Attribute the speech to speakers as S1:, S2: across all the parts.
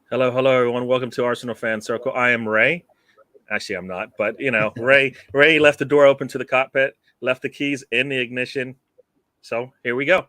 S1: Hello, hello, everyone. Welcome to Arsenal Fan Circle. I am Ray. Actually, I'm not, but Ray. Ray left the door open to the cockpit, left the keys in the ignition. So here we go.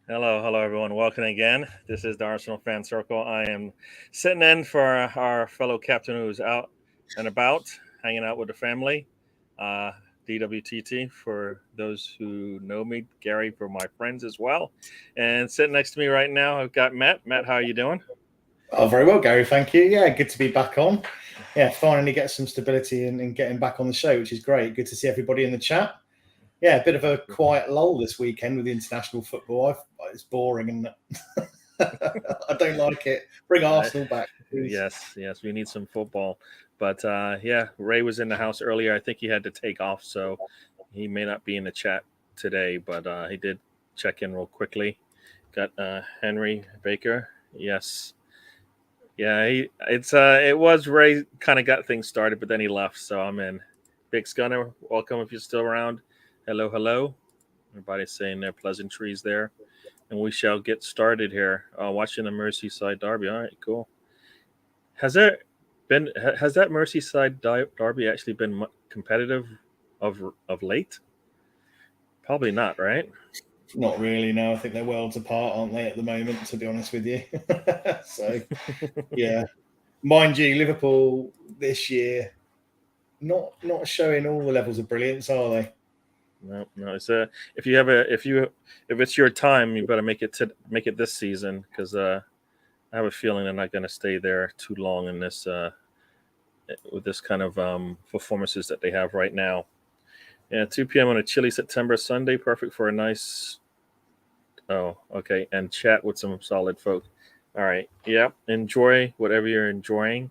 S1: Hello, hello, everyone. Welcome again. This is the Arsenal Fan Circle. I am sitting in for our fellow captain who's out and about, hanging out with the family. Uh, DWTT for those who know me, Gary for my friends as well. And sitting next to me right now, I've got Matt. Matt, how are you doing?
S2: Oh, very well, Gary. Thank you. Yeah, good to be back on. Yeah, finally get some stability and getting back on the show, which is great. Good to see everybody in the chat. Yeah, a bit of a quiet lull this weekend with the international football. It's boring and I don't like it. Bring Arsenal back, please.
S1: Yes, we need some football. But yeah, Ray was in the house earlier. I think he had to take off, so he may not be in the chat today, but he did check in real quickly. Got Henry Baker. Yes. Yeah, it was Ray kind of got things started, but then he left, so I'm in. Big Scunner, welcome if you're still around. Hello, hello. Everybody's saying their pleasantries there. And we shall get started here. Watching the Merseyside derby. All right, cool. Has that Merseyside derby actually been competitive of late? Probably not, right?
S2: Not really. No, I think they're worlds apart, aren't they, at the moment? To be honest with you. So, yeah, mind you, Liverpool this year not showing all the levels of brilliance, are they?
S1: No. It's if it's your time, you better make it this season because I have a feeling they're not going to stay there too long in this with this kind of performances that they have right now. Yeah, 2 p.m. on a chilly September Sunday, perfect for a nice. Oh, okay, and chat with some solid folk. All right, yeah, enjoy whatever you're enjoying,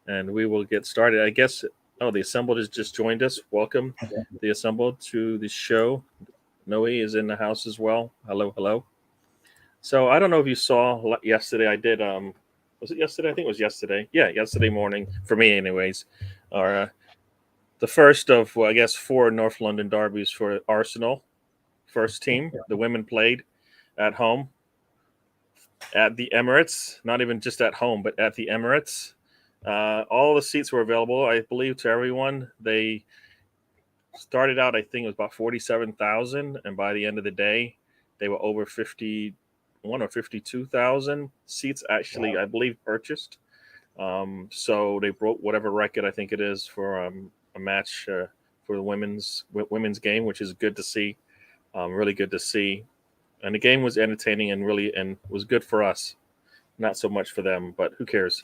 S1: and we will get started. I guess. Oh, the assembled has just joined us. Welcome, the assembled, to the show. Noe is in the house as well. Hello, hello. So I don't know if you saw yesterday. I did. Was it yesterday? I think it was yesterday. Yeah, yesterday morning for me, anyways. Or the first of, well, I guess, 4 North London derbies for Arsenal. First team. The women played at home at the Emirates. Not even just at home, but at the Emirates. All the seats were available, I believe, to everyone. They started out, I think it was about 47,000, and by the end of the day, they were over 51 or 52,000 seats actually, wow. I believe, purchased. So they broke whatever record I think it is for a match for the women's game, which is good to see. Really good to see. And the game was entertaining and was good for us. Not so much for them, but who cares?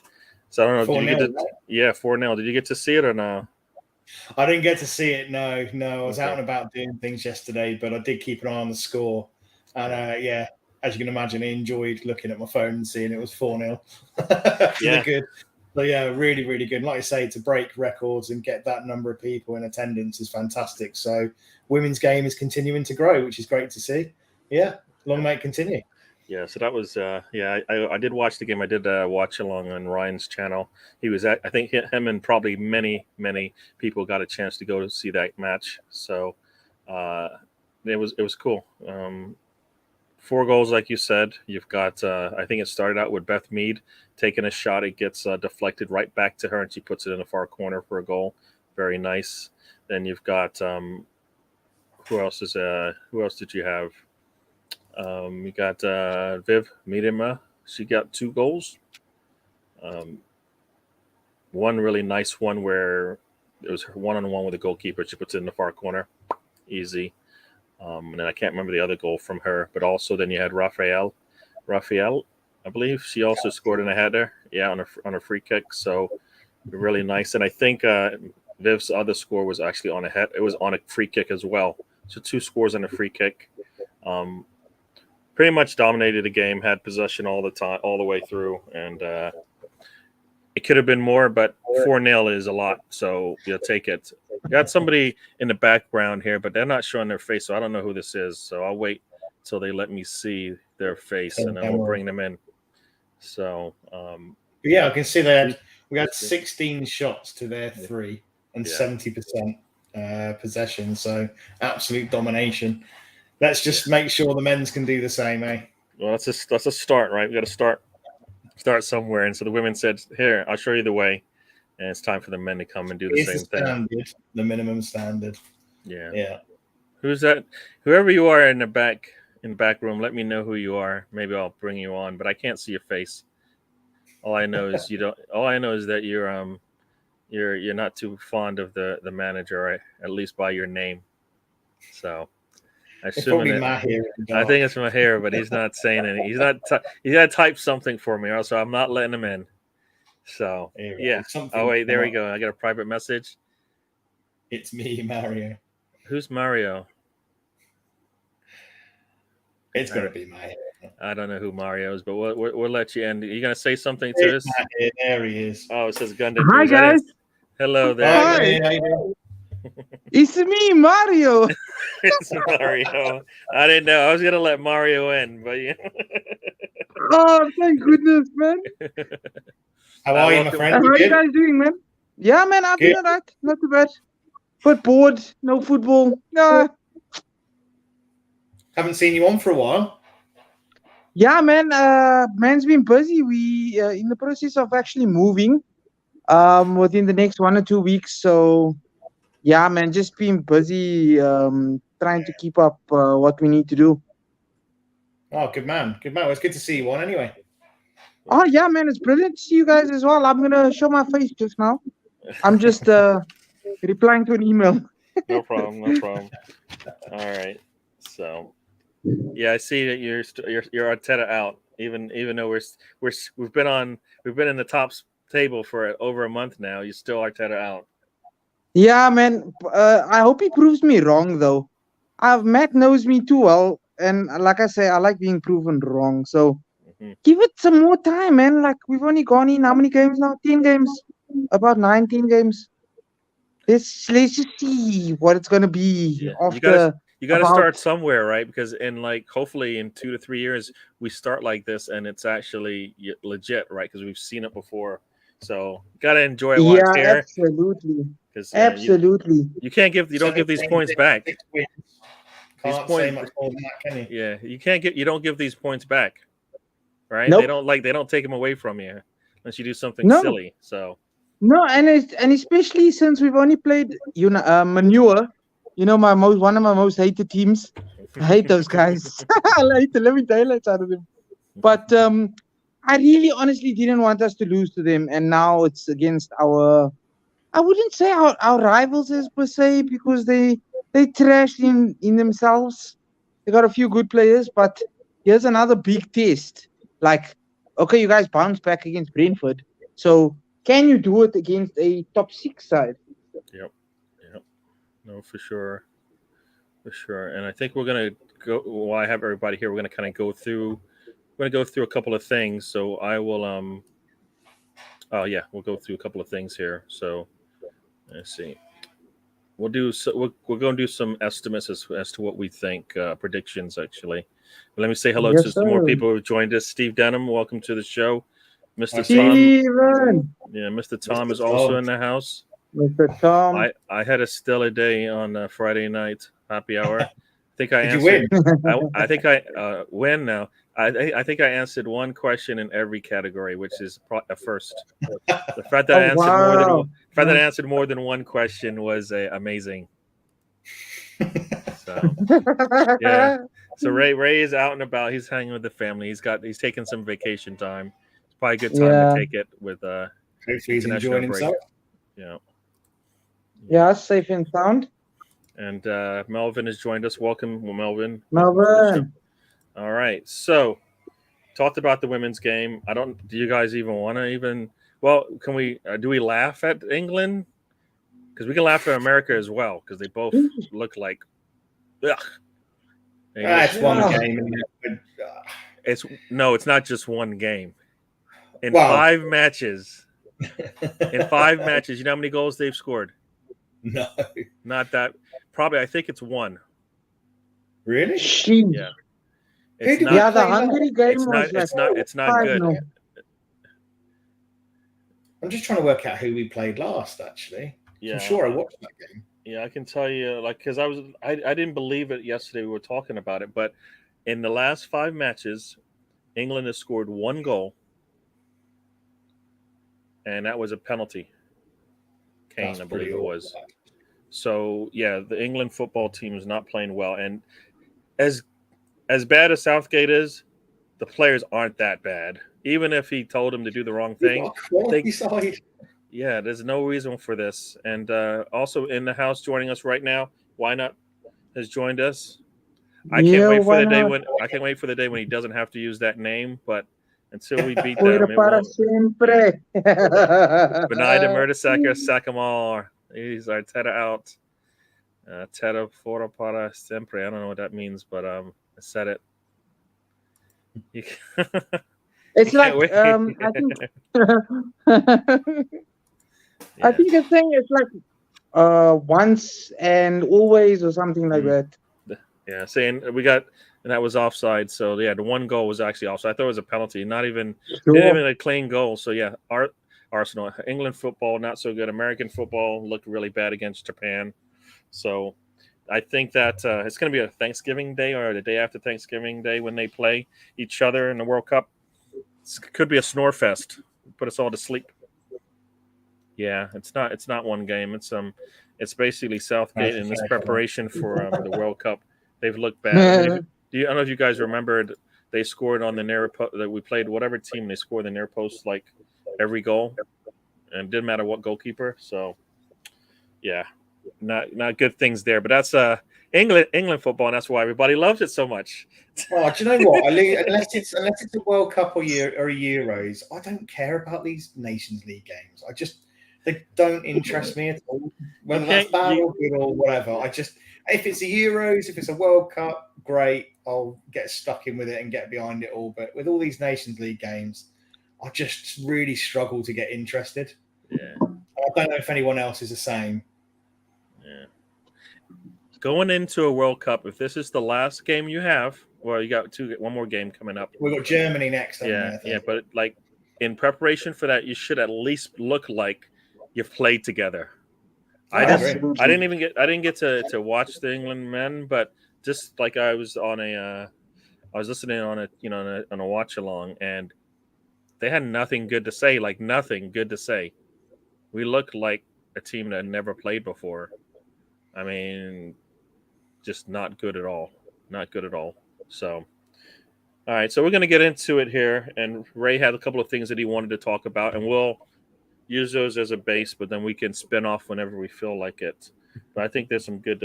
S1: So I don't know.
S2: 4-0,
S1: yeah, 4-0. Did you get to see it or no?
S2: I didn't get to see it. No. I was out and about doing things yesterday, but I did keep an eye on the score. And yeah, as you can imagine, I enjoyed looking at my phone and seeing it was 4-0. Yeah. Good. So yeah, really, really good. And like I say, to break records and get that number of people in attendance is fantastic. So women's game is continuing to grow, which is great to see. Yeah, long may it continue.
S1: Yeah, so that was I did watch the game. I did watch along on Ryan's channel. He was I think him and probably many people got a chance to go to see that match. So it was cool. 4 goals, like you said. You've got I think it started out with Beth Mead taking a shot. It gets deflected right back to her, and she puts it in the far corner for a goal. Very nice. Then you've got who else did you have? You got Viv Miedema. She got 2 goals. One really nice one where it was her one-on-one with the goalkeeper. She puts it in the far corner. Easy. And then I can't remember the other goal from her. But also then you had Raphael, I believe. She also scored in a header. Yeah, on a free kick. So really nice. And I think Viv's other score was actually on a head. It was on a free kick as well. So 2 scores on a free kick. pretty much dominated the game, had possession all the time, all the way through, and it could have been more, but 4-0 is a lot, so you'll take it. Got somebody in the background here, but they're not showing their face, so I don't know who this is. So I'll wait till they let me see their face, and then we'll bring them in. So,
S2: yeah, I can see that we had 16 shots to their 3 and 70% possession. So absolute domination. Let's just make sure the men's can do the same, eh?
S1: Well, that's a start, right? We got to start somewhere. And so the women said, "Here, I'll show you the way." And it's time for the men to come and do the same thing.
S2: The minimum standard.
S1: Yeah. Who's that? Whoever you are in the back room, let me know who you are. Maybe I'll bring you on, but I can't see your face. All I know is you don't. All I know is that you're not too fond of the manager, right? At least by your name. So I assume I think it's Mahir, but he's not saying anything. He's not. He's got to type something for me, or else I'm not letting him in. So yeah. Oh wait, there we go. I got a private message.
S2: It's me, Mario.
S1: Who's Mario?
S2: It's gonna be Mario.
S1: I don't know who Mario is, but we'll let you in. Are you gonna say something to us?
S2: There he is.
S1: Oh, it says Gundam.
S3: Hi guys.
S1: Hello there.
S3: Hi. It's me, Mario.
S1: It's Mario. I didn't know. I was gonna let Mario in, but yeah.
S3: Oh, thank goodness, man.
S2: How are you, my friend?
S3: How are you guys doing, man? Yeah, man, I've been alright. Not too bad. But bored. No football. No.
S2: Haven't seen you on for a while.
S3: Yeah, man. Man's been busy. We in the process of actually moving. Within the next 1 or 2 weeks. So, yeah, man, just been busy. Trying to keep up what we need to do.
S2: Oh, good man. Good man. Well, it's good to see you on anyway.
S3: Oh, yeah, man. It's brilliant to see you guys as well. I'm going to show my face just now. I'm just replying to an email.
S1: No problem. All right. So, yeah, I see that you're Arteta out. Even though we've been in the top table for over a month now, you're still Arteta out.
S3: Yeah, man. I hope he proves me wrong, though. Matt knows me too well, and like I say, I like being proven wrong. So give it some more time, man. Like we've only gone in how many games now? 10 games, about 19 games. Let's just see what it's gonna be after.
S1: You got to start somewhere, right? Because hopefully in 2 to 3 years we start like this, and it's actually legit, right? Because we've seen it before. So got to enjoy it while it's here.
S3: Absolutely. Absolutely.
S1: You don't give these points back.
S2: Can't say much more than that, can you?
S1: Yeah, you don't give these points back, right?
S3: Nope.
S1: They don't take them away from you unless you do something silly. So
S3: no, and especially since we've only played Manure, one of my most hated teams. I hate those guys. I hate the living daylights out of them. But I really honestly didn't want us to lose to them, and now it's against I wouldn't say our rivals is per se, because they trashed in themselves. They got a few good players, but here's another big test. Like, okay, you guys bounced back against Brentford, so can you do it against a top 6 side?
S1: Yep. No, for sure. And I think we're gonna go. While I have everybody here, we're gonna kind of go through. We're gonna go through a couple of things. So I will. We'll go through a couple of things here. So let's see. We're going to do some estimates as to what we think, predictions actually. But let me say hello to some more people who have joined us. Steve Denham, welcome to the show. Mr.
S3: Steven.
S1: Tom. Yeah, Mr. Tom is also in the house.
S3: Mr. Tom.
S1: I had a stellar day on Friday night happy hour. I think I
S2: Did
S1: answered.
S2: You win?
S1: I think I win now. I think I answered one question in every category, which is a first. The fact that I answered more than one question was amazing. So yeah. So Ray is out and about. He's hanging with the family. He's taking some vacation time. It's probably a good time to take it with
S2: hopefully he's enjoying himself.
S1: Yeah.
S3: Yeah, safe and sound.
S1: And Melvin has joined us. Welcome, Melvin.
S3: Melvin.
S1: All right. So, talked about the women's game. Do you guys even want to can we, do we laugh at England? Because we can laugh at America as well, because they both look like, ugh.
S2: It's one
S3: Wow.
S2: game.
S1: It's not just one game. In
S2: Wow.
S1: 5 matches, you know how many goals they've scored?
S2: No.
S1: Not that. Probably, I think it's 1.
S2: Really?
S3: Sheesh.
S1: Yeah.
S2: Who
S1: It's
S2: did
S1: not.
S2: we
S3: Yeah, the
S2: play last?
S3: Hungary game
S1: It's
S3: was
S1: not.
S3: like
S1: It's not good.
S3: 5-0.
S2: I'm just trying to work out who we played last, actually.
S1: Yeah.
S2: I'm sure I watched that game.
S1: Yeah, I can tell you, like, because I didn't believe it yesterday. We were talking about it, but in the last 5 matches, England has scored 1 goal, and that was a penalty. Kane,
S2: That's
S1: I believe
S2: pretty
S1: it
S2: awful.
S1: was. So yeah, the England football team is not playing well, and as bad as Southgate is, the players aren't that bad. Even if he told them to do the wrong thing,
S2: What a quality side.
S1: yeah, there's no reason for this. And also in the house joining us right now, Why Not has joined us. I can't
S3: Yeah,
S1: wait for
S3: why
S1: the day
S3: not?
S1: when he doesn't have to use that name. But until we beat
S3: Fuera
S1: them, it
S3: para
S1: won't.
S3: siempre.
S1: Benida Mertesacker, Sakamar. He's Arteta out. Teta fora para sempre. I don't know what that means, but I said it. You
S3: It's
S1: can't
S3: like
S1: wait.
S3: I think I
S1: Yeah.
S3: think the thing is like once and always or something like that.
S1: Yeah, saying we got, and that was offside. So yeah, the 1 goal was actually offside. I thought it was a penalty, not even didn't
S3: Sure.
S1: even a clean goal. So yeah, Arsenal, England football not so good. American football looked really bad against Japan. So I think that it's going to be a Thanksgiving Day or the day after Thanksgiving Day when they play each other in the World Cup. It could be a snore fest. Put us all to sleep. Yeah, it's not one game. It's basically Southgate in this preparation for the World Cup. They've looked bad. I mean, I don't know if you guys remembered they scored on the near post that we played whatever team they scored the near post like every goal, and it didn't matter what goalkeeper. So yeah, not good things there. But that's England football, and that's why everybody loves it so much.
S2: Oh, do you know what? Unless it's a World Cup or a Euros, I don't care about these Nations League games. They don't interest me at all. Whether that's bad or good or whatever. If it's a Euros, if it's a World Cup, great. I'll get stuck in with it and get behind it all. But with all these Nations League games, I just really struggle to get interested.
S1: Yeah.
S2: I don't know if anyone else is the same.
S1: Yeah. Going into a World Cup, if this is the last game you have, well, you got one more game coming up.
S2: We've got Germany next.
S1: Yeah, but like in preparation for that, you should at least look like you've played together. I didn't get to watch the England men, but just like I was listening on a watch along, and they had nothing good to say. Like nothing good to say. We looked like a team that had never played before. I mean, just not good at all. Not good at all. So, all right. So we're going to get into it here. And Ray had a couple of things that he wanted to talk about, and we'll use those as a base, but then we can spin off whenever we feel like it. But I think there's some good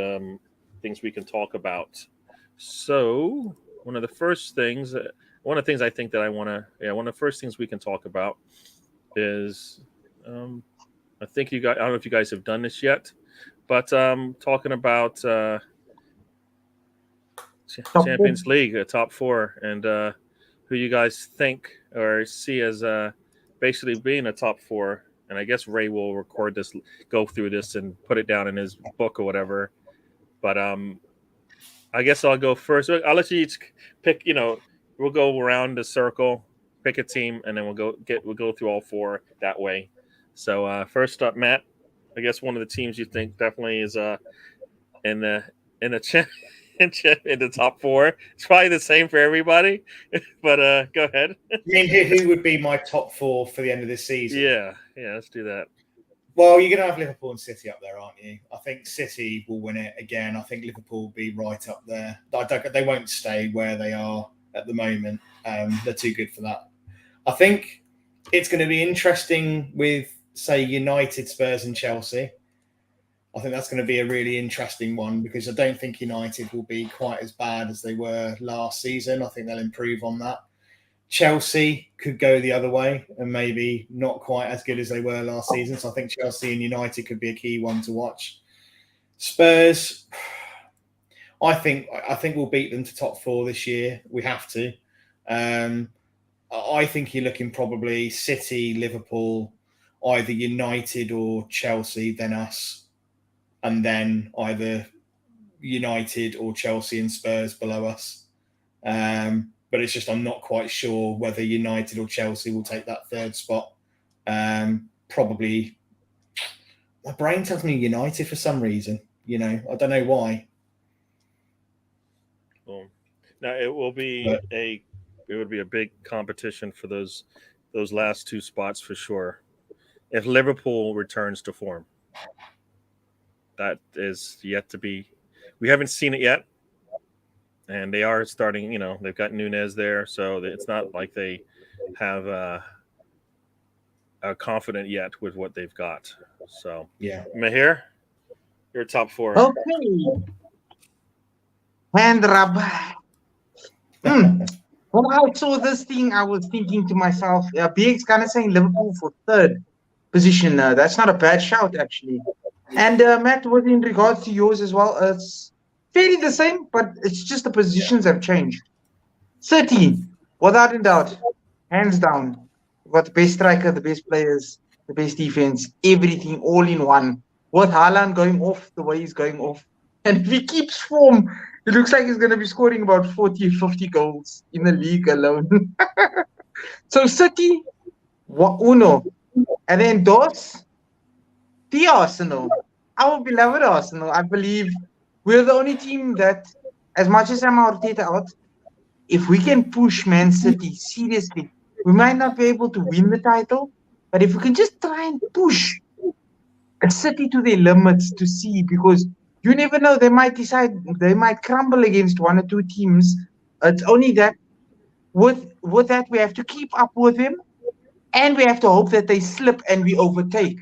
S1: things we can talk about. So one of the first things I think that one of the first things we can talk about is I think I don't know if you guys have done this yet, but talking about Champions League, top 4, and who you guys think or see as basically being a top 4. And I guess Ray will record this, go through this, and put it down in his book or whatever. But I guess I'll go first. I'll let you each pick. We'll go around the circle, pick a team, and then we'll go through all 4 that way. So first up, Matt. I guess one of the teams you think definitely is in the in the top 4. It's probably the same for everybody, but go ahead.
S2: I mean, who would be my top 4 for the end of this season?
S1: Yeah, let's do that.
S2: Well, you're going to have Liverpool and City up there, aren't you? I think City will win it again. I think Liverpool will be right up there. They won't stay where they are at the moment. They're too good for that. I think it's going to be interesting with, say, United, Spurs and Chelsea. I think that's going to be a really interesting one because I don't think United will be quite as bad as they were last season. I think they'll improve on that. Chelsea could go the other way and maybe not quite as good as they were last season. So I think Chelsea and United could be a key one to watch. Spurs, I think we'll beat them to top 4 this year. We have to. I think you're looking probably City, Liverpool, either United or Chelsea, then us, and then either United or Chelsea and Spurs below us. But it's just I'm not quite sure whether United or Chelsea will take that third spot. Probably, my brain tells me United for some reason. I don't know why.
S1: Well, now it would be a big competition for those last 2 spots for sure. If Liverpool returns to form, that is yet to be. We haven't seen it yet, and they are starting. They've got Nunez there, so it's not like they have are confident yet with what they've got. So
S2: Yeah,
S1: Mahir, your top 4.
S3: Okay. Hand rub. When I saw this thing, I was thinking to myself, BX kind of saying Liverpool for third position. That's not a bad shout, actually. And Matt, was in regards to yours as well, it's fairly the same, but it's just the positions have changed. 13, without a doubt, hands down. We've got the best striker, the best players, the best defense, everything all in one. With Haaland going off the way he's going off. And if he keeps form, it looks like he's going to be scoring about 40, 50 goals in the league alone. So City, uno. And then dos, the Arsenal. Our beloved Arsenal. I believe we're the only team that, as much as I'm Arteta out, if we can push Man City seriously, we might not be able to win the title, but if we can just try and push a City to their limits to see, because you never know, they might crumble against 1 or 2 teams. It's only that with that we have to keep up with them, and we have to hope that they slip and we overtake,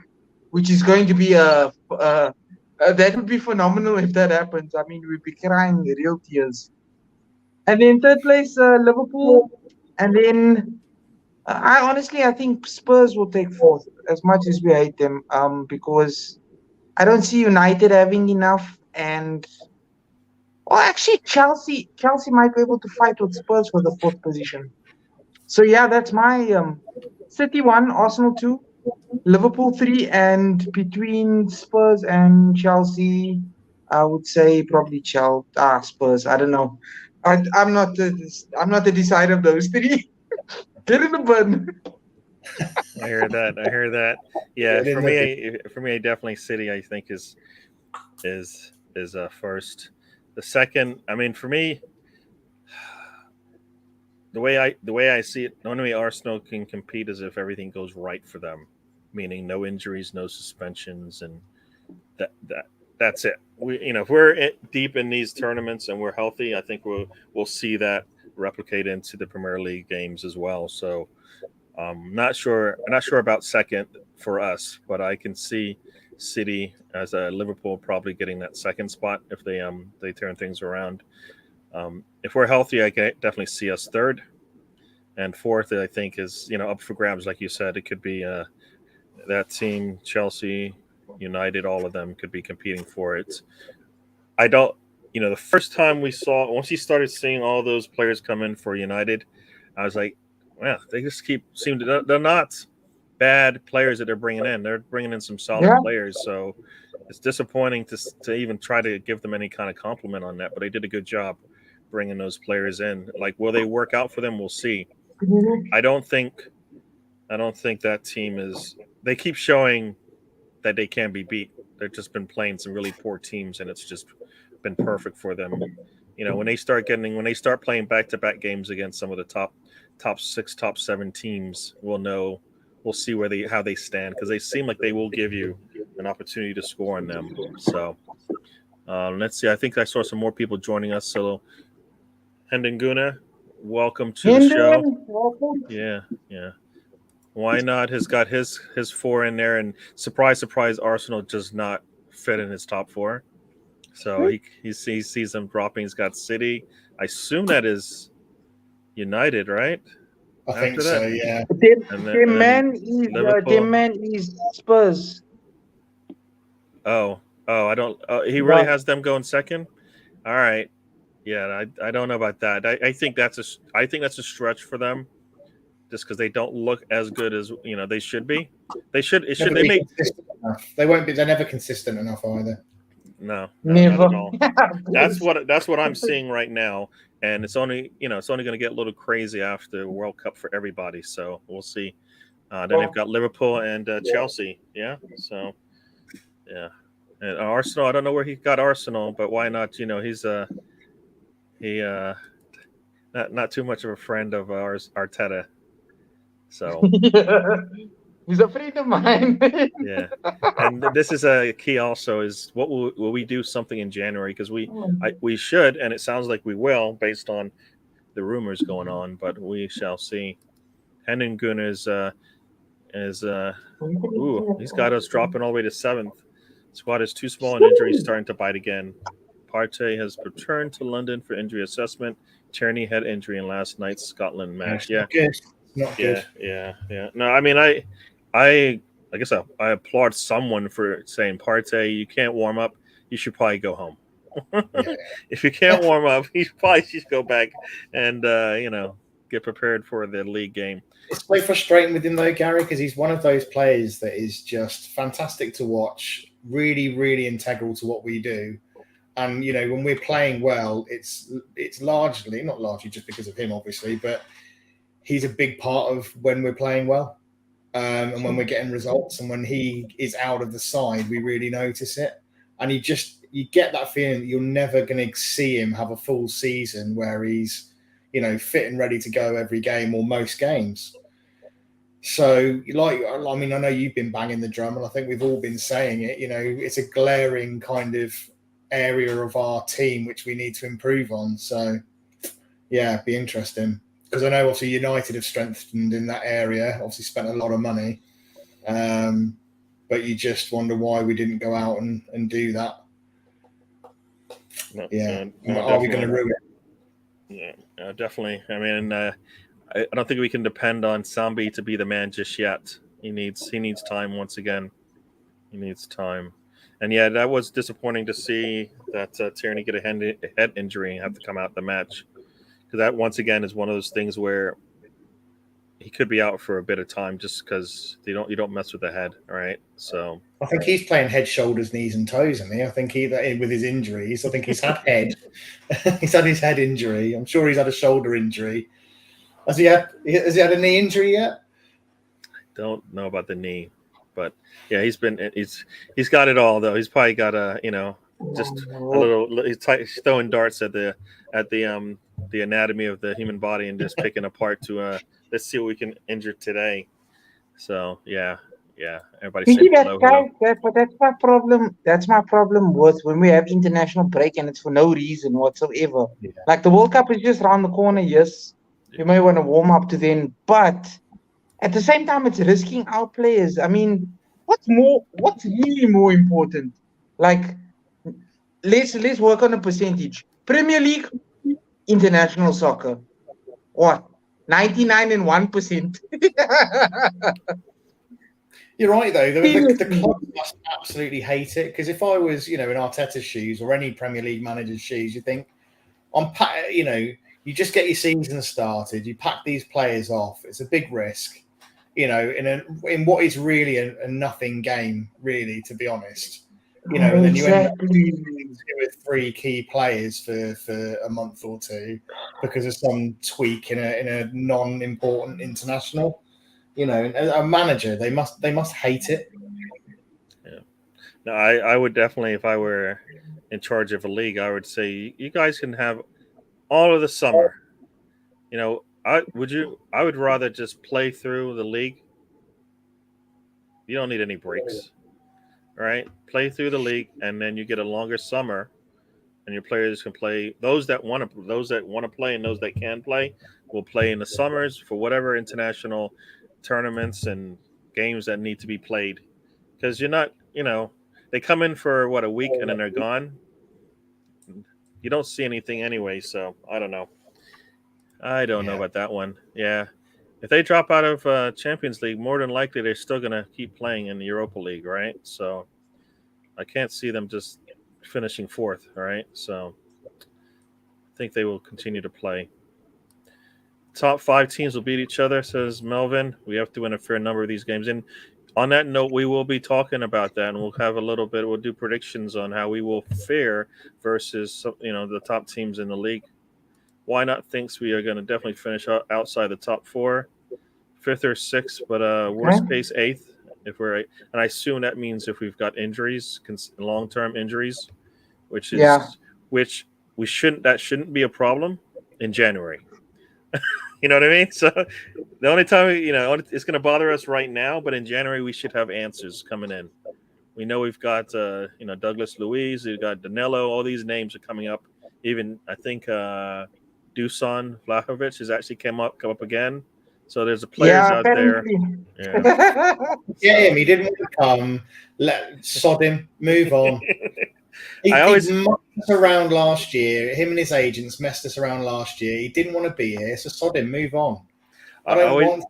S3: which is going to be that would be phenomenal if that happens. I mean, we'd be crying real tears. And then third place, Liverpool. And then I think Spurs will take fourth, as much as we hate them, because I don't see United having enough. And actually, Chelsea might be able to fight with Spurs for the 4th position. So yeah, that's my City 1, Arsenal 2, Liverpool 3, and between Spurs and Chelsea, I would say probably Spurs. I don't know. I'm not the decider of those 3. Get in the bin.
S1: I hear that. Yeah, for me, definitely City. I think is first. The second, I mean, for me, the way I see it, the only way Arsenal can compete is if everything goes right for them, meaning no injuries, no suspensions, and that's it. If we're deep in these tournaments and we're healthy, I think we'll see that replicate into the Premier League games as well. So I'm not sure about second for us, but I can see City as Liverpool probably getting that second spot if they turn things around. If we're healthy, I can definitely see us third, and fourth I think is up for grabs. Like you said, it could be that team, Chelsea, United, all of them could be competing for it. I don't, the first time once you started seeing all those players come in for United, I was like, well, they just they're not bad players that they're bringing in. They're bringing in some solid players. So it's disappointing to even try to give them any kind of compliment on that, but they did a good job bringing those players in. Like, will they work out for them? We'll see. I don't think that team is. They keep showing that they can be beat. They've just been playing some really poor teams, and it's just been perfect for them. When they start playing back-to-back games against some of the top 6, top 7 teams, we'll see how they stand, because they seem like they will give you an opportunity to score on them. So let's see. I think I saw some more people joining us. So Hendon Guna, welcome to the show.
S3: Welcome.
S1: Yeah. Why not? Has got his 4 in there, and surprise, Arsenal does not fit in his top 4. So he sees them dropping. He's got City. I assume that is United, right?
S2: I think so. Yeah.
S3: Their man is Spurs.
S1: Oh, I don't. He really has them going second. All right. Yeah, I don't know about that. I think that's a stretch for them, just because they don't look as good as they should be. They should. It should.
S2: Never
S1: They
S2: be
S1: make
S2: consistent enough. They won't be. They're never consistent enough either.
S1: no, not
S3: Never.
S1: at all. That's what I'm seeing right now, and it's only going to get a little crazy after World Cup for everybody. So we'll see. Then they've got Liverpool and Chelsea. Yeah, so yeah, and Arsenal. I don't know where he got Arsenal, but why not? He not too much of a friend of ours, Arteta. So
S3: He's a friend of mine.
S1: yeah, and this is a key. Also, is what will we do something in January? Because we should, and it sounds like we will, based on the rumors going on. But we shall see. Henningun is he's got us dropping all the way to seventh. Squad is too small and injuries starting to bite again. Partey has returned to London for injury assessment. Tierney had injury in last night's Scotland match.
S2: It's
S1: Yeah,
S2: not good. Not
S1: yeah,
S2: good.
S1: yeah. No, I mean, I guess I applaud someone for saying Partey, you can't warm up. You should probably go home.
S2: Yeah.
S1: If you can't warm up, you probably should go back and get prepared for the league game.
S2: It's so frustrating with him though, Gary, because he's one of those players that is just fantastic to watch. Really, really integral to what we do. And when we're playing well, it's largely not largely just because of him, obviously, but he's a big part of when we're playing well. And when we're getting results, and when he is out of the side, we really notice it. And you get that feeling that you're never going to see him have a full season where he's, fit and ready to go every game or most games. So, I mean, I know you've been banging the drum, and I think we've all been saying it. It's a glaring kind of area of our team which we need to improve on. So, yeah, it'd be interesting. Because I know obviously United have strengthened in that area, obviously spent a lot of money. But you just wonder why we didn't go out and do that.
S1: No,
S2: Yeah.
S1: no,
S2: Are we going to ruin
S1: it? Yeah, definitely. I mean, I don't think we can depend on Sambi to be the man just yet. He needs time once again. He needs time. And yeah, that was disappointing to see that Tierney get a head injury and have to come out the match. Because that once again is one of those things where he could be out for a bit of time just because you don't mess with the head, right? So
S2: I think he's playing head, shoulders, knees, and toes, isn't he? I think with his injuries, I think he's had head. He's had his head injury. I'm sure he's had a shoulder injury. Has he had a knee injury yet?
S1: Don't know about the knee, but yeah, he's got it all though. He's probably got just a little. He's throwing darts at the anatomy of the human body and just picking apart to let's see what we can injure today. So yeah, everybody's
S3: You see
S1: saying
S3: that
S1: hello,
S3: guy,
S1: hello.
S3: but that's my problem. That's my problem with when we have international break and it's for no reason whatsoever.
S2: Yeah.
S3: Like the World Cup is just around the corner. Yes, you may want to warm up to then, but at the same time, it's risking our players. I mean, What's really more important? Like, let's work on a percentage. Premier League, international soccer. What? 99.1%.
S2: You're right, though. The
S3: Seriously.
S2: club must absolutely hate it, because if I was, in Arteta's shoes or any Premier League manager's shoes, you think, you just get your season started, you pack these players off. It's a big risk, in what is really a nothing game, really, to be honest. And then you end up with 2 or 3 key players for a month or two because of some tweak in a non-important international. A manager, they must hate it.
S1: Yeah. No, I would definitely, if I were in charge of a league, I would say you guys can have all of the summer. I would rather just play through the league. You don't need any breaks, right? Play through the league, and then you get a longer summer, and your players can play. Those that want to play, and those that can play will play in the summers for whatever international tournaments and games that need to be played. Because you're not, they come in for what, a week and then they're gone. You don't see anything anyway, so I don't know. I don't know
S2: Yeah.
S1: about that one. Yeah, if they drop out of Champions League, more than likely they're still gonna keep playing in the Europa League, right? So I can't see them just finishing fourth, right? So I think they will continue to play. Top 5 teams will beat each other, says Melvin. We have to win a fair number of these games. And on that note, we will be talking about that, and we'll have a little bit. We'll do predictions on how we will fare versus the top teams in the league. Why Not thinks we are going to definitely finish outside the top 4, 5th or 6th, but worst case 8th. If we're, and I assume that means if we've got injuries, long-term injuries, which we shouldn't. That shouldn't be a problem in January. You know what I mean? So the only time it's going to bother us right now, but in January we should have answers coming in. We know we've got Douglas Luiz, we've got Danilo. All these names are coming up. Even I think Dusan Vlahovic has actually come up again. So there's players out
S3: apparently.
S1: there.
S2: Yeah, he didn't want to come. Sod him. Move on. He messed us around last year. Him and his agents messed us around last year. He didn't want to be here, so sod him. Move on. I don't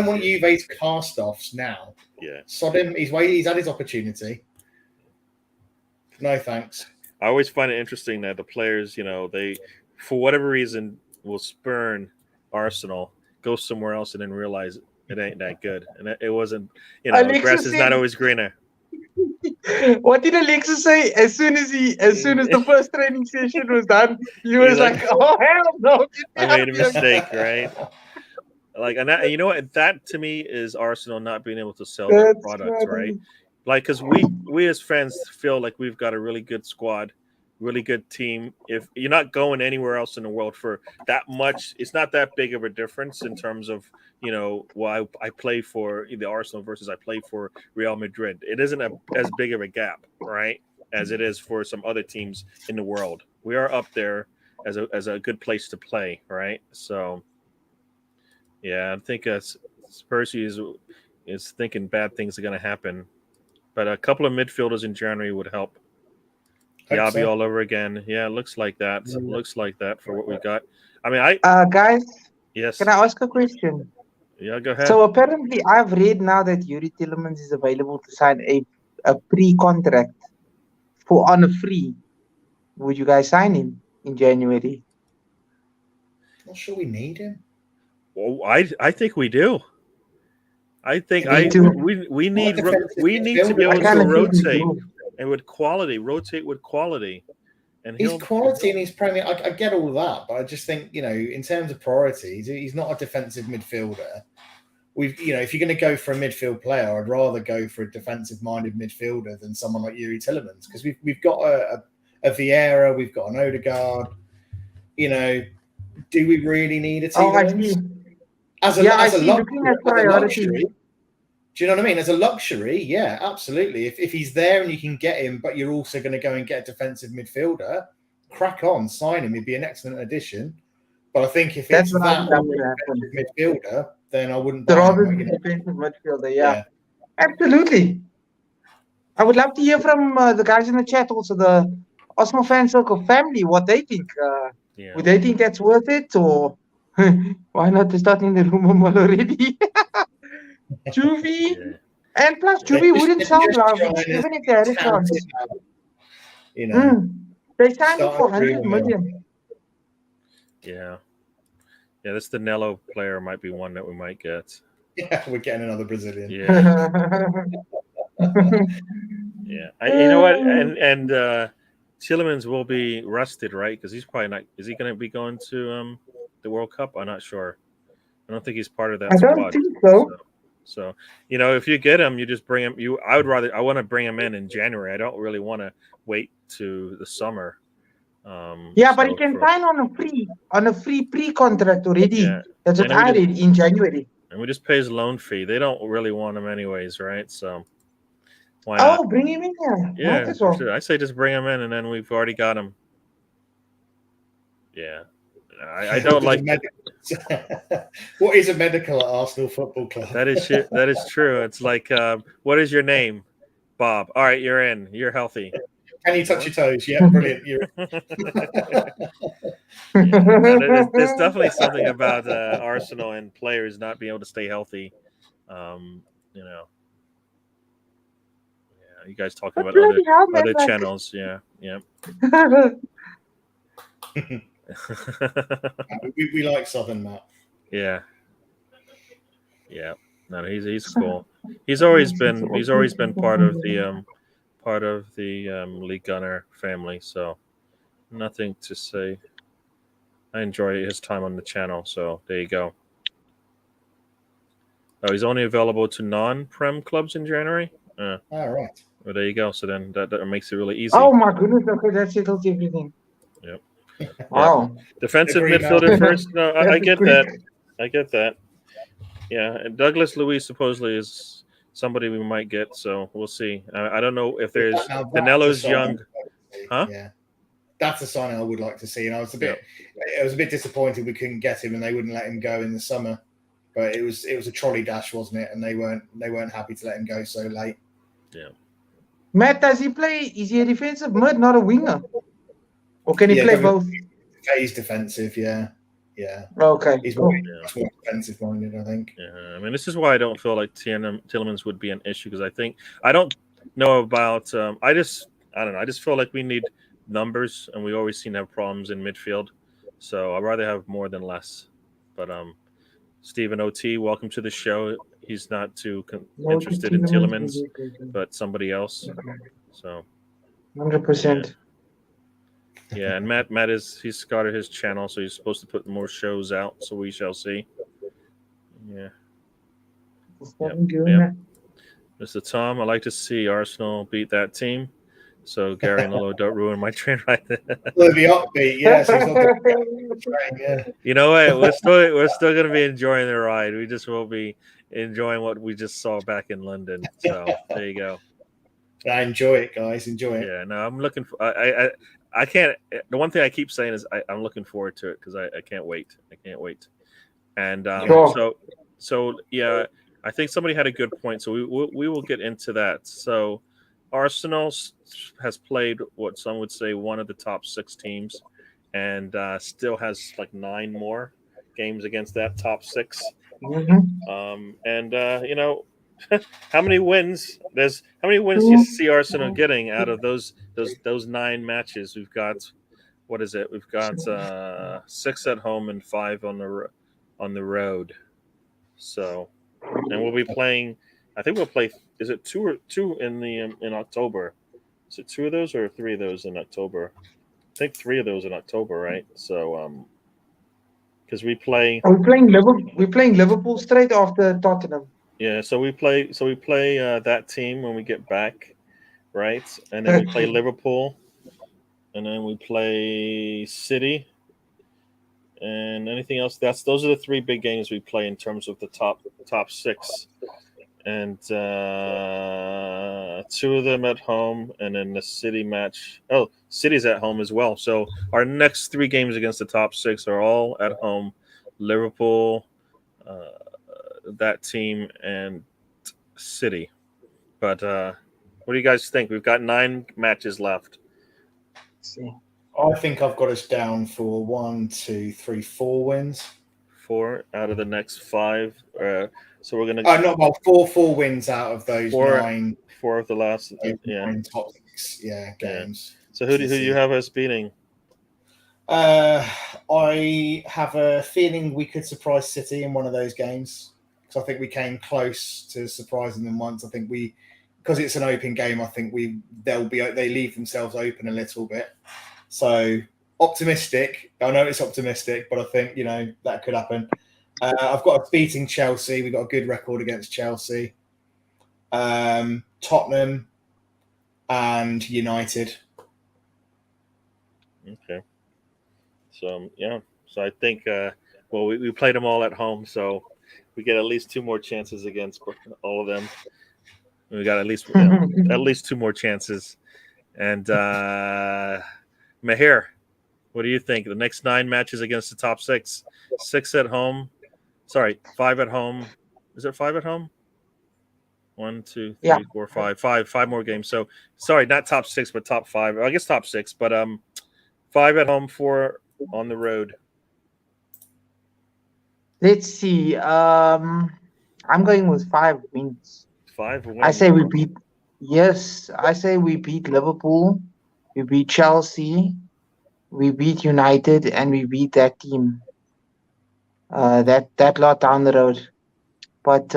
S2: want Juve's cast-offs now.
S1: Yeah,
S2: sod him. He's had his opportunity. No thanks.
S1: I always find it interesting that the players, they, for whatever reason, will spurn Arsenal, go somewhere else, and then realize it ain't that good. And it wasn't, grass is not always greener.
S3: What did Alexis say? As soon as the first training session was done, he was like, "Oh hell no!
S1: I made a mistake, right?" And you know what? That to me is Arsenal not being able to sell their products, right? Like, because we as fans feel like we've got a really good squad, really good team. If you're not going anywhere else in the world for that much, it's not that big of a difference in terms of I play for the Arsenal versus I play for Real Madrid. It isn't as big of a gap, right, as it is for some other teams in the world. We are up there as a good place to play, right? So, yeah, I think Spursy is thinking bad things are going to happen, but a couple of midfielders in January would help. Yabi all over again. Yeah, it looks like that.
S3: Yeah.
S1: Looks like that for what we got. I mean,
S3: guys.
S1: Yes.
S3: Can I ask a question?
S1: Yeah, go ahead.
S3: So apparently, I've read now that Yuri Tillemans is available to sign a pre-contract on a free. Would you guys sign him in January?
S2: Not sure we need him.
S1: Well, I think we do. I think we need to be able to rotate and rotate with quality. And
S2: he's quality and he's Premier. I get all that, but I just think in terms of priorities, he's not a defensive midfielder. If you're going to go for a midfield player, I'd rather go for a defensive-minded midfielder than someone like Yuri Tillemans, because we've got a Vieira, we've got an Odegaard. Do we really need a Tillemans? As a luxury. Do you know what I mean? As a luxury, yeah, absolutely. If he's there and you can get him, but you're also going to go and get a defensive midfielder, crack on, sign him. He'd be an excellent addition. But I think if it's that midfielder, then I wouldn't buy him.
S3: Defensive midfielder, yeah. Absolutely. I would love to hear from the guys in the chat, also the Arsenal Fan Circle family, what they think. Would they think that's worth it, or why not start in the rumor already? Juvie, and plus Juvie wouldn't sell Vlahovic even if they had a chance. They signed him for 100 million.
S1: Yeah, this Danilo player might be one that we might get.
S2: Yeah, we're getting another Brazilian.
S1: Yeah, yeah. You know what? And Tillemans will be rusted, right? Because he's probably not. Is he going to be going to the World Cup? I'm not sure. I don't think he's part of that squad.
S3: I don't think so.
S1: So, if you get him, you just bring him. I want to bring him in January. I don't really want to wait to the summer.
S3: But he can sign on a free pre-contract already. Yeah. That's what I did in January.
S1: And we just pay his loan fee. They don't really want him anyways, right? So why not?
S3: Oh, bring him in here.
S1: Yeah, sure. I say just bring him in, and then we've already got him. Yeah. I don't like.
S2: What is a medical at Arsenal Football Club?
S1: That is true. It's like, what is your name, Bob? All right, you're in. You're healthy.
S2: Can you touch your toes? Yeah, brilliant.
S1: There's definitely something about Arsenal and players not being able to stay healthy. Yeah, you guys talking about other channels. Yeah.
S2: We like Southern, Matt.
S1: Yeah. No, he's cool. He's always been part of the League Gunner family. So nothing to say. I enjoy his time on the channel. So there you go. Oh, he's only available to non-prem clubs in January.
S2: All right.
S1: Well, there you go. So then that makes it really easy.
S3: Oh my goodness! Okay, that settles everything.
S1: Yep.
S3: Wow.
S1: Defensive
S2: Agree,
S1: midfielder
S2: Matt.
S1: first. No, I
S3: That's
S1: get
S3: quick.
S1: that. I get that. Yeah, and Douglas Luiz supposedly is somebody we might get. So we'll see. I don't know if there's
S2: Now, that's
S1: Danelo's
S2: a sign
S1: young.
S2: I'd like to see.
S1: Huh?
S2: Yeah, that's a sign I would like to see. And I was a bit disappointed we couldn't get him and they wouldn't let him go in the summer. But it was a trolley dash, wasn't it? And they weren't happy to let him go so late.
S1: Yeah.
S3: Matt, does he play? Is he a defensive mid, not a winger? Or can he play both?
S2: He's defensive, yeah.
S3: Okay.
S2: He's
S3: Cool.
S2: much more defensive minded, I think.
S1: Yeah, I mean, this is why I don't feel like Tillemans would be an issue because I don't know about. I don't know. I just feel like we need numbers, and we always seem to have problems in midfield. So I'd rather have more than less. But Stephen OT, welcome to the show. He's not too interested in Tillemans, but somebody else. So
S3: 100%.
S1: Yeah, and Matt he's started his channel, so he's supposed to put more shows out. So we shall see. Yeah. Yep. Mr. Tom, I like to see Arsenal beat that team. So Gary and Lolo don't ruin my train right there.
S2: Will be upbeat, yeah. So it's not the train, yeah.
S1: You know what? We're still gonna be enjoying the ride. We just will be enjoying what we just saw back in London. So there you go.
S2: I enjoy it, guys. Enjoy it.
S1: Yeah, no, I'm looking for. I can't. The one thing I keep saying is I'm looking forward to it because I can't wait. I can't wait. And so yeah, I think somebody had a good point. So we will get into that. So Arsenal has played what some would say one of the top 6 teams, and still has like 9 more games against that top 6. And you know. How many wins do you see Arsenal getting out of those 9 matches? We've got what is it? We've got 6 at home and 5 on the road. So, and we'll be playing. I think we'll play. Is it 2 in October? Is it 2 of those or 3 of those in October? I think 3 of those in October, right? So, because we play.
S3: We're playing Liverpool straight after Tottenham.
S1: Yeah, so we play that team when we get back, right? And then we play Liverpool, and then we play City, and anything else. Those are the 3 big games we play in terms of the top 6, and 2 of them at home, and then the City match. Oh, City's at home as well. So our next 3 games against the top 6 are all at home. Liverpool. That team and City. But what do you guys think? We've got 9 matches left.
S2: I think I've got us down for 1, 2, 3, 4 wins.
S1: 4 out of the next 5. So we're gonna.
S2: Not well. 4 wins out of those 9.
S1: 4 of the last.
S2: Top 6. Yeah, games.
S1: Yeah. So who do you have us beating?
S2: I have a feeling we could surprise City in one of those games. I think we came close to surprising them once. I think because it's an open game, I think they leave themselves open a little bit. So optimistic. I know it's optimistic, but I think that could happen. I've got us beating Chelsea. We've got a good record against Chelsea, Tottenham, and United.
S1: Okay. So yeah. So I think we played them all at home, so. We get at least 2 more chances against all of them. We got at least 2 more chances. And Mahir, what do you think? The next 9 matches against the top 6, 6 at home. Sorry, 5 at home. Is it 5 at home? 1, 2, 3, 4, 5. 5 more games. So sorry, not top 6, but top 5. I guess top 6, but 5 at home, 4 on the road.
S3: Let's see. I'm going with 5 wins.
S1: 5 wins.
S3: I say we beat. Yes, I say we beat Liverpool. We beat Chelsea. we beat United and we beat that team. That lot down the road. But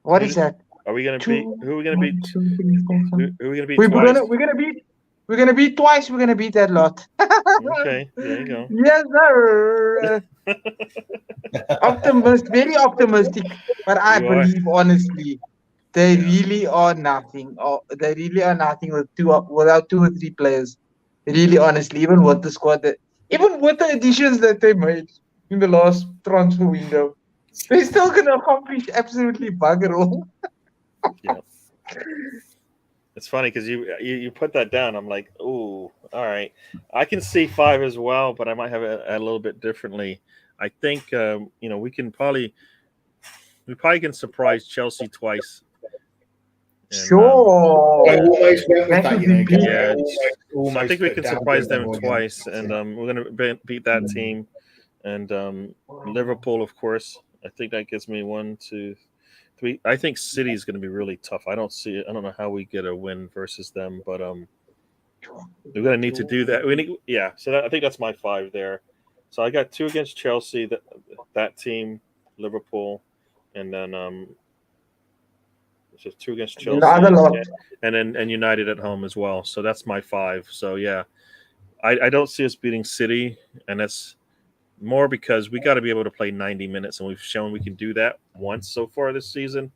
S3: what
S1: Who
S3: is that?
S1: are we gonna beat?
S3: Two,
S1: Who are we gonna beat?
S3: 1, 2, 3, 4, 5.
S1: Who are we gonna beat twice?
S3: We're gonna beat twice. We're gonna beat that lot.
S1: Okay, there you go.
S3: Yes, sir. Very optimistic. But I
S1: You are.
S3: believe honestly, they
S1: Yeah.
S3: really are nothing. They really are nothing without 2 or 3 players. Really, honestly, even with the squad even with the additions that they made in the last transfer window, they're still gonna accomplish absolutely bugger all.
S1: Yeah. It's funny because you put that down. I'm like, ooh, all right. I can see 5 as well, but I might have it a little bit differently. I think we probably can surprise Chelsea twice. And,
S3: Sure.
S2: I almost went with
S3: That
S2: that,
S3: could
S2: you know,
S3: be
S2: Gary.
S3: big.
S1: yeah,
S2: Almost
S1: so I think we
S2: put
S1: can
S2: down
S1: surprise them
S2: Liverpool
S1: twice,
S2: against
S1: and
S2: Chelsea.
S1: we're gonna beat that team, and Liverpool, of course. I think that gives me 1, 2, 3. I think City is going to be really tough. I don't see it. I don't know how we get a win versus them, but we're going to need to do that. Yeah. So I think that's my 5 there. So I got 2 against Chelsea, that team, Liverpool, and then it's just 2 against
S3: And the other
S1: Chelsea,
S3: lot.
S1: and United at home as well. So that's my 5. So yeah, I don't see us beating City, and that's more because we got to be able to play 90 minutes, and we've shown we can do that once so far this season.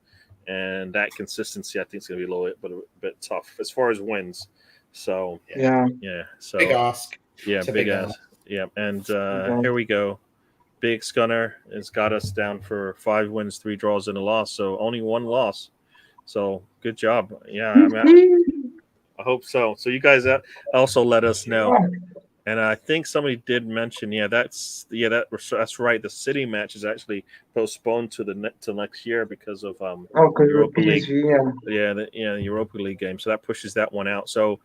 S1: And that consistency, I think, is going to be a bit tough as far as wins. So
S3: Yeah.
S1: yeah, so
S2: Big ask.
S1: yeah,
S2: It's a
S1: big
S2: big
S1: ass,
S2: ask.
S1: yeah. And
S3: Okay.
S1: here we go. Big Scunner has got us down for 5 wins, 3 draws, and a loss. So only 1 loss. So good job. Yeah, I mean, I hope so. So you guys also let us know. And I think somebody did mention, that's right. The City match is actually postponed to next year because of
S3: Oh, because of
S1: Europa League.
S3: PSV, yeah.
S1: Yeah, the Europa League game. So that pushes that one out. So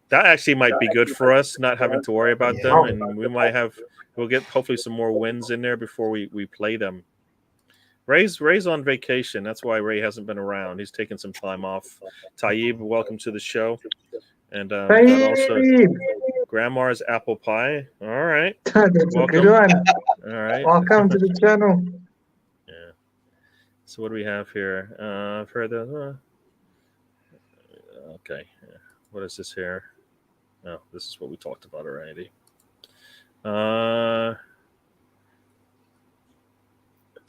S1: that actually might be good for us, not having to worry about
S2: Yeah.
S1: them, and we'll get hopefully some more wins in there before we play them. Ray's on vacation. That's why Ray hasn't been around. He's taking some time off. Tayyib, welcome to the show. And we got also
S3: Hey,
S1: Grandma's apple pie. All right.
S3: that's a good
S1: Welcome.
S3: one.
S1: All right.
S3: Welcome to the channel.
S1: Yeah. So what do we have here? Further. Okay. What is this here? Oh, this is what we talked about already.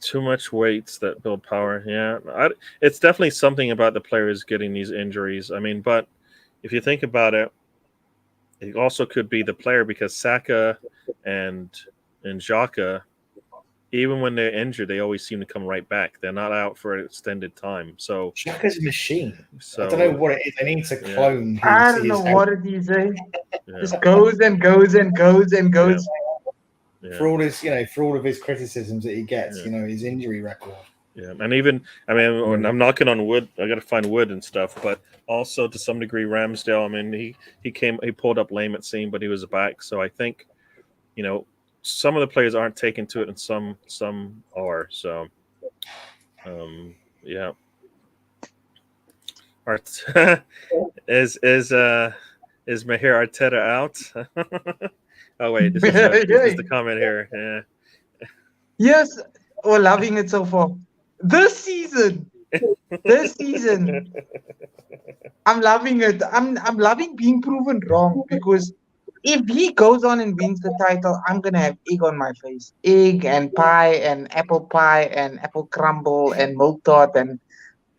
S1: Too much weights that build power. Yeah, it's definitely something about the players getting these injuries. I mean, but if you think about it, it also could be the player because Saka and Xhaka, even when they're injured, they always seem to come right back. They're not out for an extended time. So
S2: Xhaka's a machine.
S1: So
S2: I don't know what it is. They need to clone his.
S3: I don't know what it is, eh? Just goes and goes and goes and goes.
S1: Yeah.
S2: For all his, for all of his criticisms that he gets, his injury record.
S1: Yeah, and even when I'm knocking on wood, I got to find wood and stuff. But also to some degree, Ramsdale. I mean, he pulled up lame it seemed, but he was back. So I think, some of the players aren't taken to it, and some are. So, yeah. Is Mahir Arteta out? Oh wait, this is the comment here. Yeah.
S3: Yes, we're loving it so far. This season, I'm loving it. I'm loving being proven wrong because if he goes on and wins the title, I'm gonna have egg on my face, egg and pie and apple crumble and milk tart and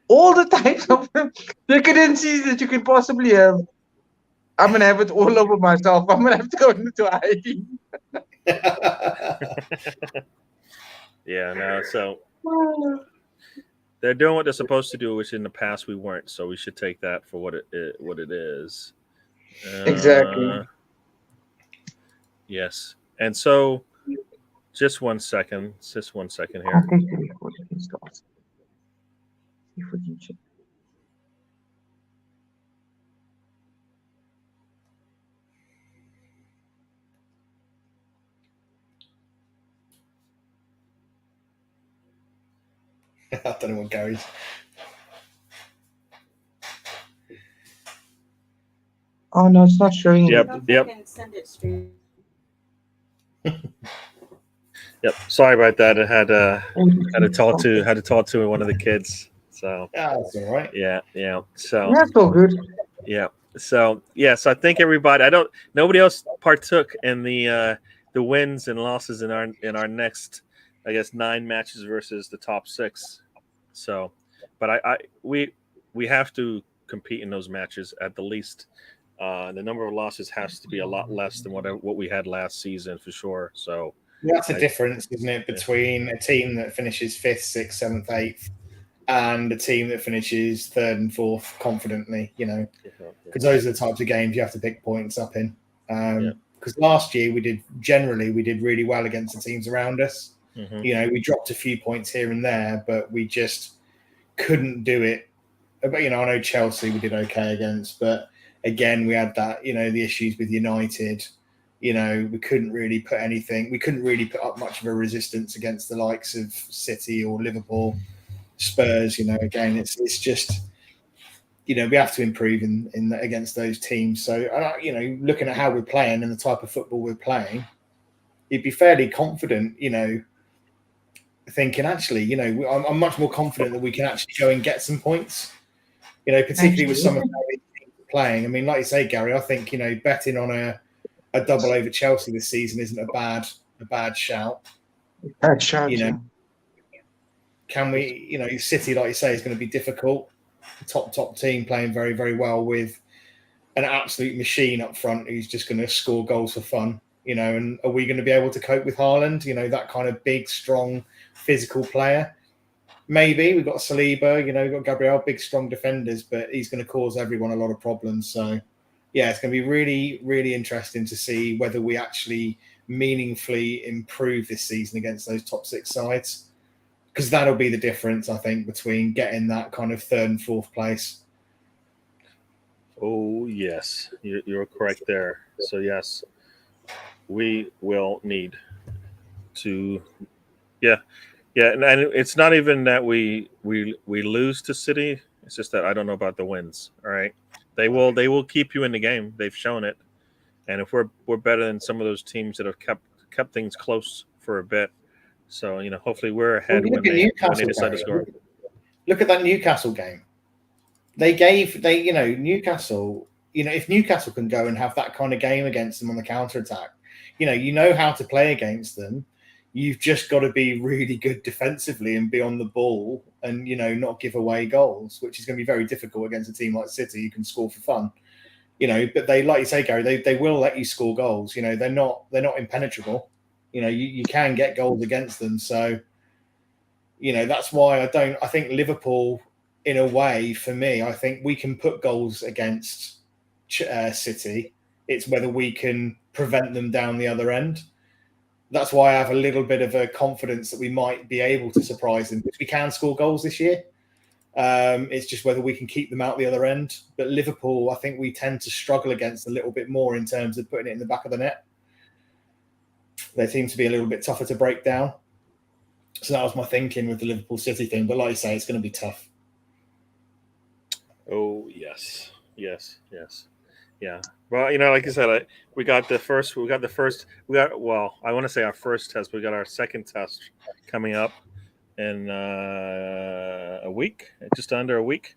S3: all the types of decadencies that you can possibly have. I'm gonna have it all over myself. I'm gonna have to go into hiding.
S1: Yeah, no. So they're doing what they're supposed to do, which in the past we weren't. So we should take that for what it is.
S3: Exactly.
S1: Yes, and so just 1 second. Just 1 second here.
S2: I don't know what Gary's.
S3: Oh no, it's not showing.
S1: Yep.
S4: Send it straight.
S1: Yep. Sorry about that. I had to talk to one of the kids. So
S2: That's all right.
S1: yeah. So
S3: That's all good.
S1: yeah. So I think everybody. Nobody else partook in the wins and losses in our next, I guess, 9 matches versus the top 6. So, but we have to compete in those matches at the least. The number of losses has to be a lot less than what we had last season for sure. So
S2: that's a difference, isn't it, between a team that finishes 5th, 6th, 7th, 8th, and a team that finishes 3rd and 4th confidently. Because those are the types of games you have to pick points up in. Because last year we did really well against the teams around us.
S1: Mm-hmm.
S2: We dropped a few points here and there, but we just couldn't do it. But I know Chelsea we did okay against, but again we had that the issues with United. We couldn't really put up much of a resistance against the likes of City or Liverpool, Spurs. Again it's just we have to improve in against those teams. So looking at how we're playing and the type of football we're playing, you'd be fairly confident. Thinking actually, I'm much more confident that we can actually go and get some points. Particularly with some of how we playing. I mean, like you say, Gary, I think betting on a double over Chelsea this season isn't a bad shout.
S3: Bad shout.
S2: Can we? City, like you say, is going to be difficult. Top team playing very, very well with an absolute machine up front who's just going to score goals for fun. And are we going to be able to cope with Haaland? That kind of big, strong, physical player. Maybe we've got Saliba, we've got Gabriel, big, strong defenders, but he's going to cause everyone a lot of problems. So, yeah, it's going to be really, really interesting to see whether we actually meaningfully improve this season against those top 6 sides, because that'll be the difference, I think, between getting that kind of 3rd and 4th place.
S1: Oh, yes, you're correct there. So, yes, we will need to, yeah, and it's not even that we lose to City. It's just that I don't know about the wins. All right, they will keep you in the game. They've shown it, and if we're better than some of those teams that have kept things close for a bit, so hopefully we're ahead when they decide to score.
S2: Look at that Newcastle game. Newcastle. If Newcastle can go and have that kind of game against them on the counter attack, how to play against them. You've just got to be really good defensively and be on the ball and, not give away goals, which is going to be very difficult against a team like City who can score for fun. But they, like you say, Gary, they will let you score goals. They're not impenetrable. You can get goals against them. So, that's why I think Liverpool, in a way, for me, I think we can put goals against City. It's whether we can prevent them down the other end. That's why I have a little bit of a confidence that we might be able to surprise them, because we can score goals this year. It's just whether we can keep them out the other end. But Liverpool, I think we tend to struggle against a little bit more in terms of putting it in the back of the net. They seem to be a little bit tougher to break down. So that was my thinking with the Liverpool City thing. But like you say, it's going to be tough.
S1: Oh, yes. Yeah. Well, like I said, I want to say our first test. We got our second test coming up in a week, just under a week,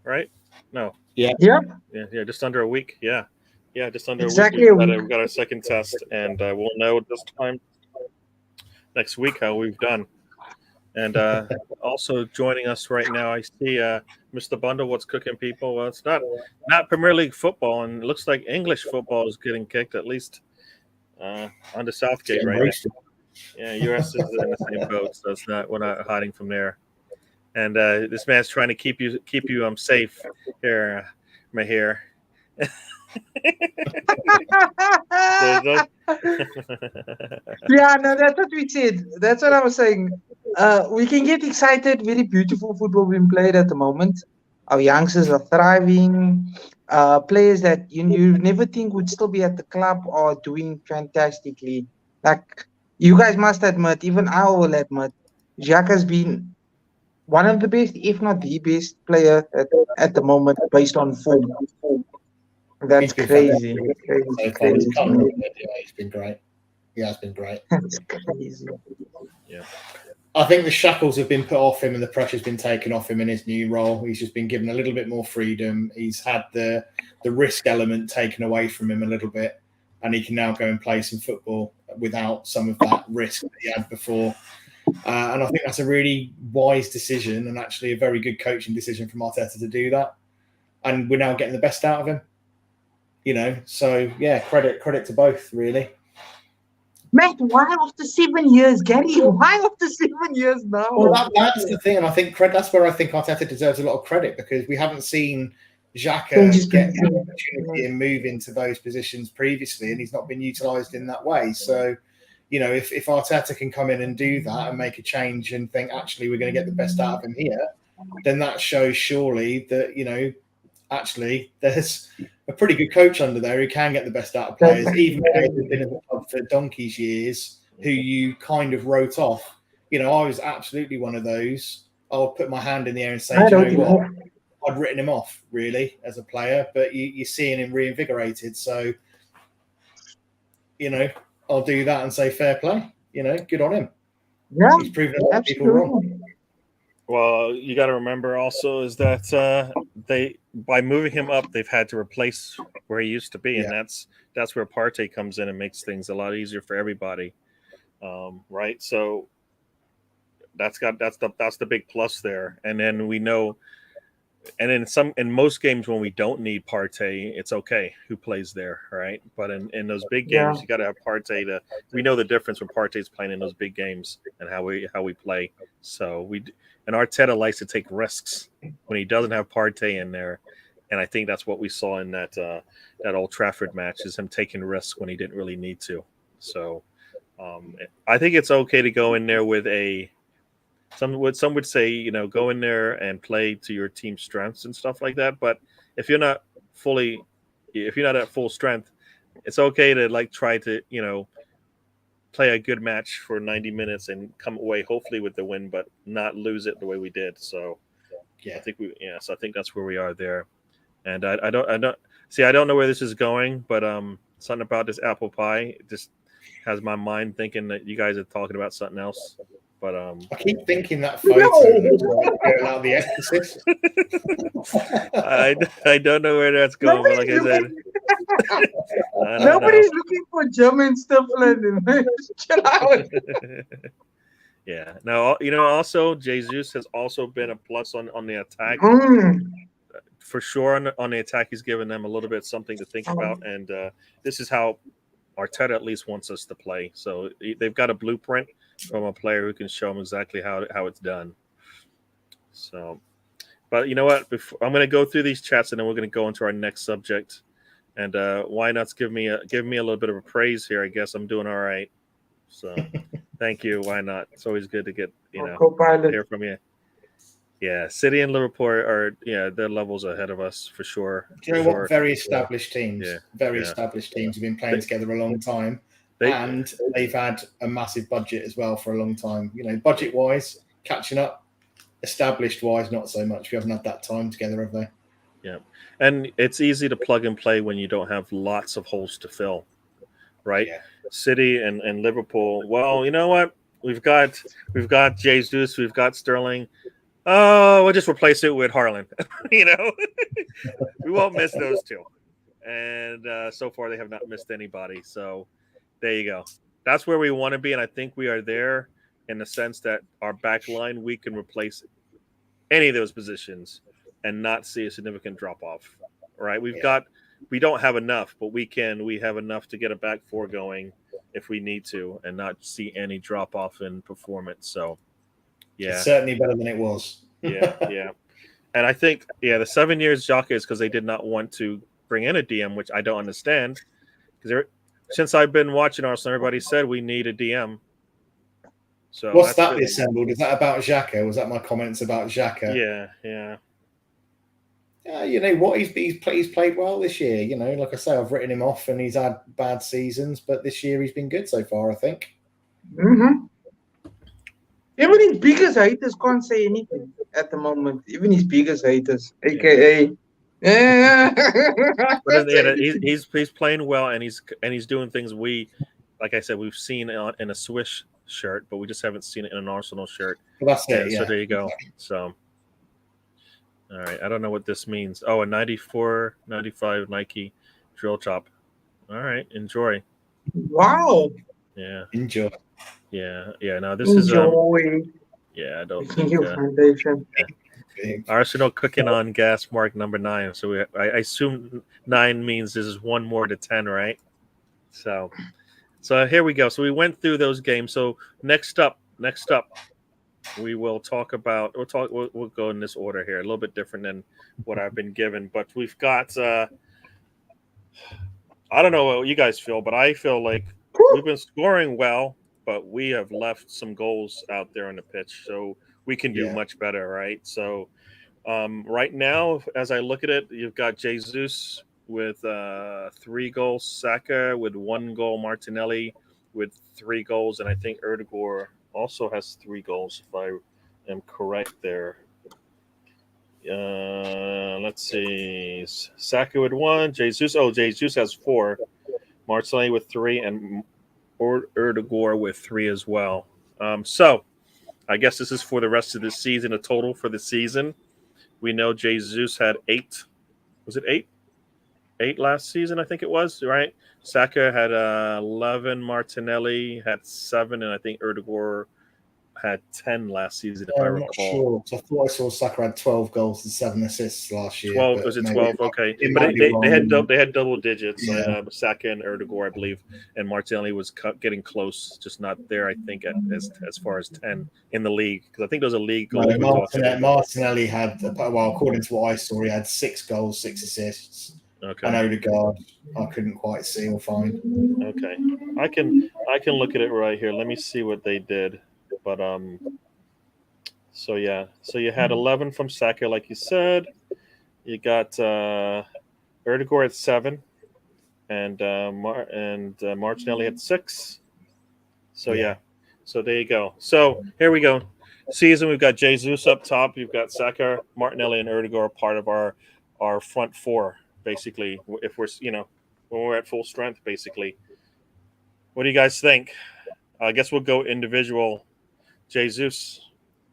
S1: right? No.
S2: Yeah.
S1: Just under a week. Yeah, just under
S3: exactly
S1: a week. We got our second test, and we'll know this time next week how we've done. And also joining us right now, I see Mr. Bundle. What's cooking, people? Well, it's not Premier League football, and it looks like English football is getting kicked, at least on the Southgate right now. Yeah, US is in the same boat, so we're not hiding from there. And this man's trying to keep you safe here, Mahir.
S3: Yeah, no, that's what we said. That's what I was saying. We can get excited. Very beautiful football being played at the moment. Our youngsters are thriving. Players that you never think would still be at the club are doing fantastically. Like, you guys must admit, even I will admit, Jack has been one of the best, if not the best player at the moment based on form. That's crazy.
S2: He's been great. He has been great.
S3: That's crazy.
S1: Yeah.
S2: I think the shackles have been put off him and the pressure's been taken off him in his new role. He's just been given a little bit more freedom. He's had the risk element taken away from him a little bit, and he can now go and play some football without some of that risk that he had before. And I think that's a really wise decision and actually a very good coaching decision from Arteta to do that. And we're now getting the best out of him. So yeah, credit to both, really.
S3: Matt, why after 7 years, Gary? Why after 7 years now?
S2: Well, that's the thing, and I think that's where I think Arteta deserves a lot of credit, because we haven't seen Xhaka get the opportunity and move into those positions previously, and he's not been utilised in that way. So, if Arteta can come in and do that and make a change and think, actually, we're going to get the best out of him here, then that shows surely that, actually there's a pretty good coach under there who can get the best out of players, even though they've been in the club for donkey's years, who you kind of wrote off. I was absolutely one of those. I'll put my hand in the air and say, what? I'd written him off, really, as a player, but you're seeing him reinvigorated. So, I'll do that and say fair play. Good on him.
S3: Yeah,
S2: he's proven a lot of people wrong.
S1: Well, you got to remember also is that by moving him up, they've had to replace where he used to be, and that's where Partey comes in and makes things a lot easier for everybody, right? So that's the big plus there. And then we know, and in most games when we don't need Partey, it's okay who plays there, right? But in those big games, you got to have Partey we know the difference when Partey's playing in those big games and how we play. So and Arteta likes to take risks when he doesn't have Partey in there, and I think that's what we saw in that Old Trafford match, is him taking risks when he didn't really need to. So I think it's okay to go in there with some would say, go in there and play to your team's strengths and stuff like that. But if you're not at full strength, it's okay to try to play a good match for 90 minutes and come away hopefully with the win, but not lose it the way we did. So I think that's where we are there. And I don't know where this is going, but something about this apple pie just has my mind thinking that you guys are talking about something else. But
S2: I keep thinking that photo looks like out The Exorcist.
S1: I don't know where that's going, but like I said,
S3: nobody's looking for German stuff, chill out.
S1: Yeah. Now, also Jesus has also been a plus on the attack. For sure, on the attack, he's given them a little bit something to think about, and this is how Arteta at least wants us to play. So they've got a blueprint from a player who can show them exactly how it's done. So, but you know what? I'm going to go through these chats, and then we're going to go into our next subject. And why not give me a little bit of a praise here? I guess I'm doing all right. So, thank you. Why not? It's always good to get hear from you. Yeah, City and Liverpool are their levels ahead of us for sure.
S2: Do you know what? Very established teams. Very established teams have been playing together a long time. And they've had a massive budget as well for a long time. Budget wise, catching up. Established wise, not so much. We haven't had that time together, have they?
S1: Yeah, and it's easy to plug and play when you don't have lots of holes to fill, right? Yeah. City and Liverpool. Well, you know what? We've got Jesus, we've got Sterling. Oh, we'll just replace it with Haaland. We won't miss those two. And so far, they have not missed anybody. So there you go. That's where we want to be, and I think we are there in the sense that our back line, we can replace any of those positions and not see a significant drop off. Right? We don't have enough, but we have enough to get a back four going if we need to, and not see any drop off in performance. So. Yeah,
S2: it's certainly better than it was.
S1: yeah. And I think, the 7 years Xhaka is because they did not want to bring in a DM, which I don't understand. Because since I've been watching Arsenal, everybody said we need a DM. So
S2: what's that really assembled? Is that about Xhaka? Was that my comments about Xhaka?
S1: Yeah.
S2: You know what? He's played well this year. Like I say, I've written him off, and he's had bad seasons, but this year he's been good so far, I think.
S3: Mm-hmm. Even his biggest haters can't say anything at the moment. Even his biggest haters, aka,
S1: he's playing well, and he's doing things we like I said, we've seen it in a Swish shirt, but we just haven't seen it in an Arsenal shirt.
S2: Well, that's it.
S1: And
S2: Yeah.
S1: so there you go. So, all right. I don't know what this means. Oh, a 94, 95 Nike drill chop. All right. Enjoy.
S3: Wow.
S1: Yeah.
S2: Enjoy.
S1: Yeah. Yeah. No, this is
S3: Enjoy.
S1: yeah. I don't
S3: Thank
S1: think
S3: you, Foundation.
S1: Arsenal cooking on gas mark number 9. So I assume 9 means this is one more to 10, right? So here we go. So we went through those games. So next up, we will talk about. We'll go in this order here, a little bit different than what I've been given. But we've got. I don't know what you guys feel, but I feel like we've been scoring well, but we have left some goals out there on the pitch, so we can do much better, right? So right now, as I look at it, you've got Jesus with 3 goals, Saka with 1 goal, Martinelli with 3 goals, and I think Erdegaard also has 3 goals, if I am correct there. Let's see. Saka with 1, Jesus. Oh, Jesus has 4, Martinelli with 3, and Erdegaard with 3 as well. So I guess this is for the rest of the season, a total for the season. We know Jesus had 8. Was it 8? 8 last season, I think it was, right? Saka had 11. Martinelli had 7. And I think Erdegaard had 10 last season, if I
S2: I'm not
S1: recall.
S2: sure. So I thought I saw Saka had 12 goals and 7 assists last year.
S1: 12, was it 12? Okay.
S2: It
S1: But
S2: might be wrong.
S1: they had double digits,
S2: Yeah.
S1: Saka and Erdegaard, I believe. And Martinelli was getting close, just not there, I think, as far as 10 in the league. Because I think those are league goals.
S2: No, Martinelli had, well, according to what I saw, he had 6 goals, 6 assists.
S1: Okay.
S2: And Odegaard, I couldn't quite see or find.
S1: Okay. I can look at it right here. Let me see what they did. But so yeah. So you had 11 from Saka, like you said. You got Erdegaard at 7, and Martinelli at 6. So yeah. So there you go. So here we go. Season, we've got Jesus up top. You've got Saka, Martinelli, and Erdegaard part of our front 4, basically. If we're when we're at full strength, basically. What do you guys think? I guess we'll go individual. Jesus,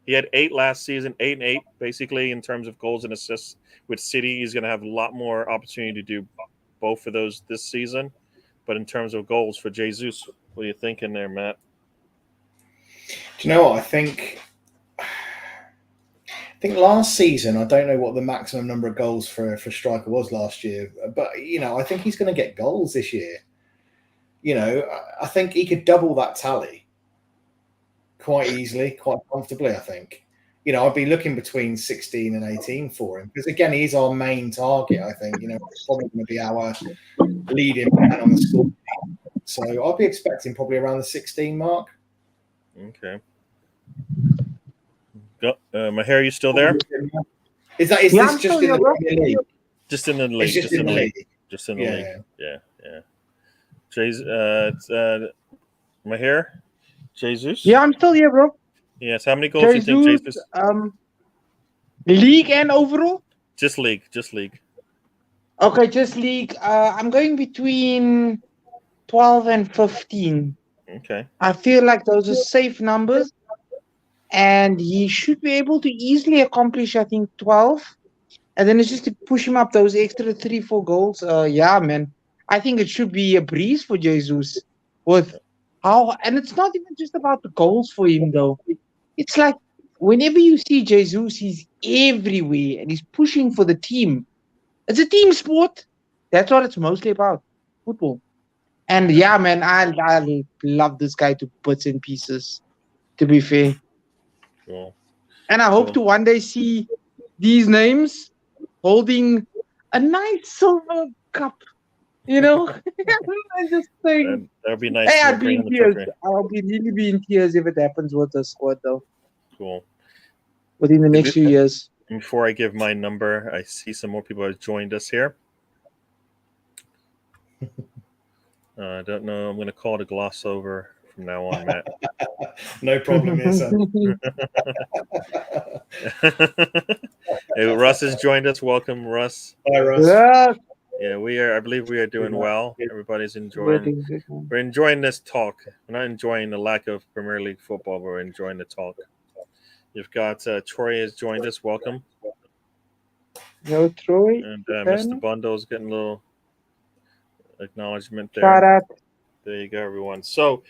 S1: he had 8 last season, 8 and 8, basically, in terms of goals and assists. With City, he's going to have a lot more opportunity to do both of those this season. But in terms of goals for Jesus, what are you thinking there, Matt?
S2: Do you know what? I think last season, I don't know what the maximum number of goals for a striker was last year, but I think he's going to get goals this year. I think he could double that tally quite easily, quite comfortably, I think. I'd be looking between 16 and 18 for him because, again, he's our main target, I think. It's probably going to be our leading man on the score. So I'd be expecting probably around the 16 mark.
S1: Okay. Maher, you still there?
S2: Is this just in the Premier League?
S1: Just in the league.
S2: Just in the league.
S1: Just in the league. Yeah. Maher? Jesus?
S3: Yeah, I'm still here, bro.
S1: Yes. How many goals do you think Jesus?
S3: League and overall?
S1: Just league.
S3: Okay, just league. I'm going between 12 and 15.
S1: Okay.
S3: I feel like those are safe numbers. And he should be able to easily accomplish, I think, 12. And then it's just to push him up those extra 3-4 goals. Yeah, man. I think it should be a breeze for Jesus. And it's not even just about the goals for him, though. It's like whenever you see Jesus, he's everywhere and he's pushing for the team. It's a team sport. That's what it's mostly about. Football. And yeah, man, I love this guy to bits and pieces, to be fair.
S1: Cool.
S3: And I hope to one day see these names holding a nice silver cup. I just think
S1: that would be nice.
S3: Hey, I'd be in tears. I'll really be in tears if it happens with the squad, though.
S1: Cool.
S3: Within the next few years.
S1: Before I give my number, I see some more people have joined us here. I don't know. I'm going to call it a gloss over from now on, Matt.
S2: No problem here, sir.
S1: Hey, Russ has joined us. Welcome, Russ.
S2: Hi, Russ.
S1: Yeah, we are. I believe we are doing
S2: Yeah.
S1: well. Everybody's
S3: We're
S1: enjoying.
S3: doing good, man.
S1: We're enjoying this talk. We're not enjoying the lack of Premier League football. But we're enjoying the talk. You've got Troy has joined us. Welcome,
S3: Yo, Troy,
S1: and Mr.
S3: Turner,
S1: Bundle's getting a little acknowledgement
S3: shout
S1: there.
S3: out.
S1: There you go, everyone. So,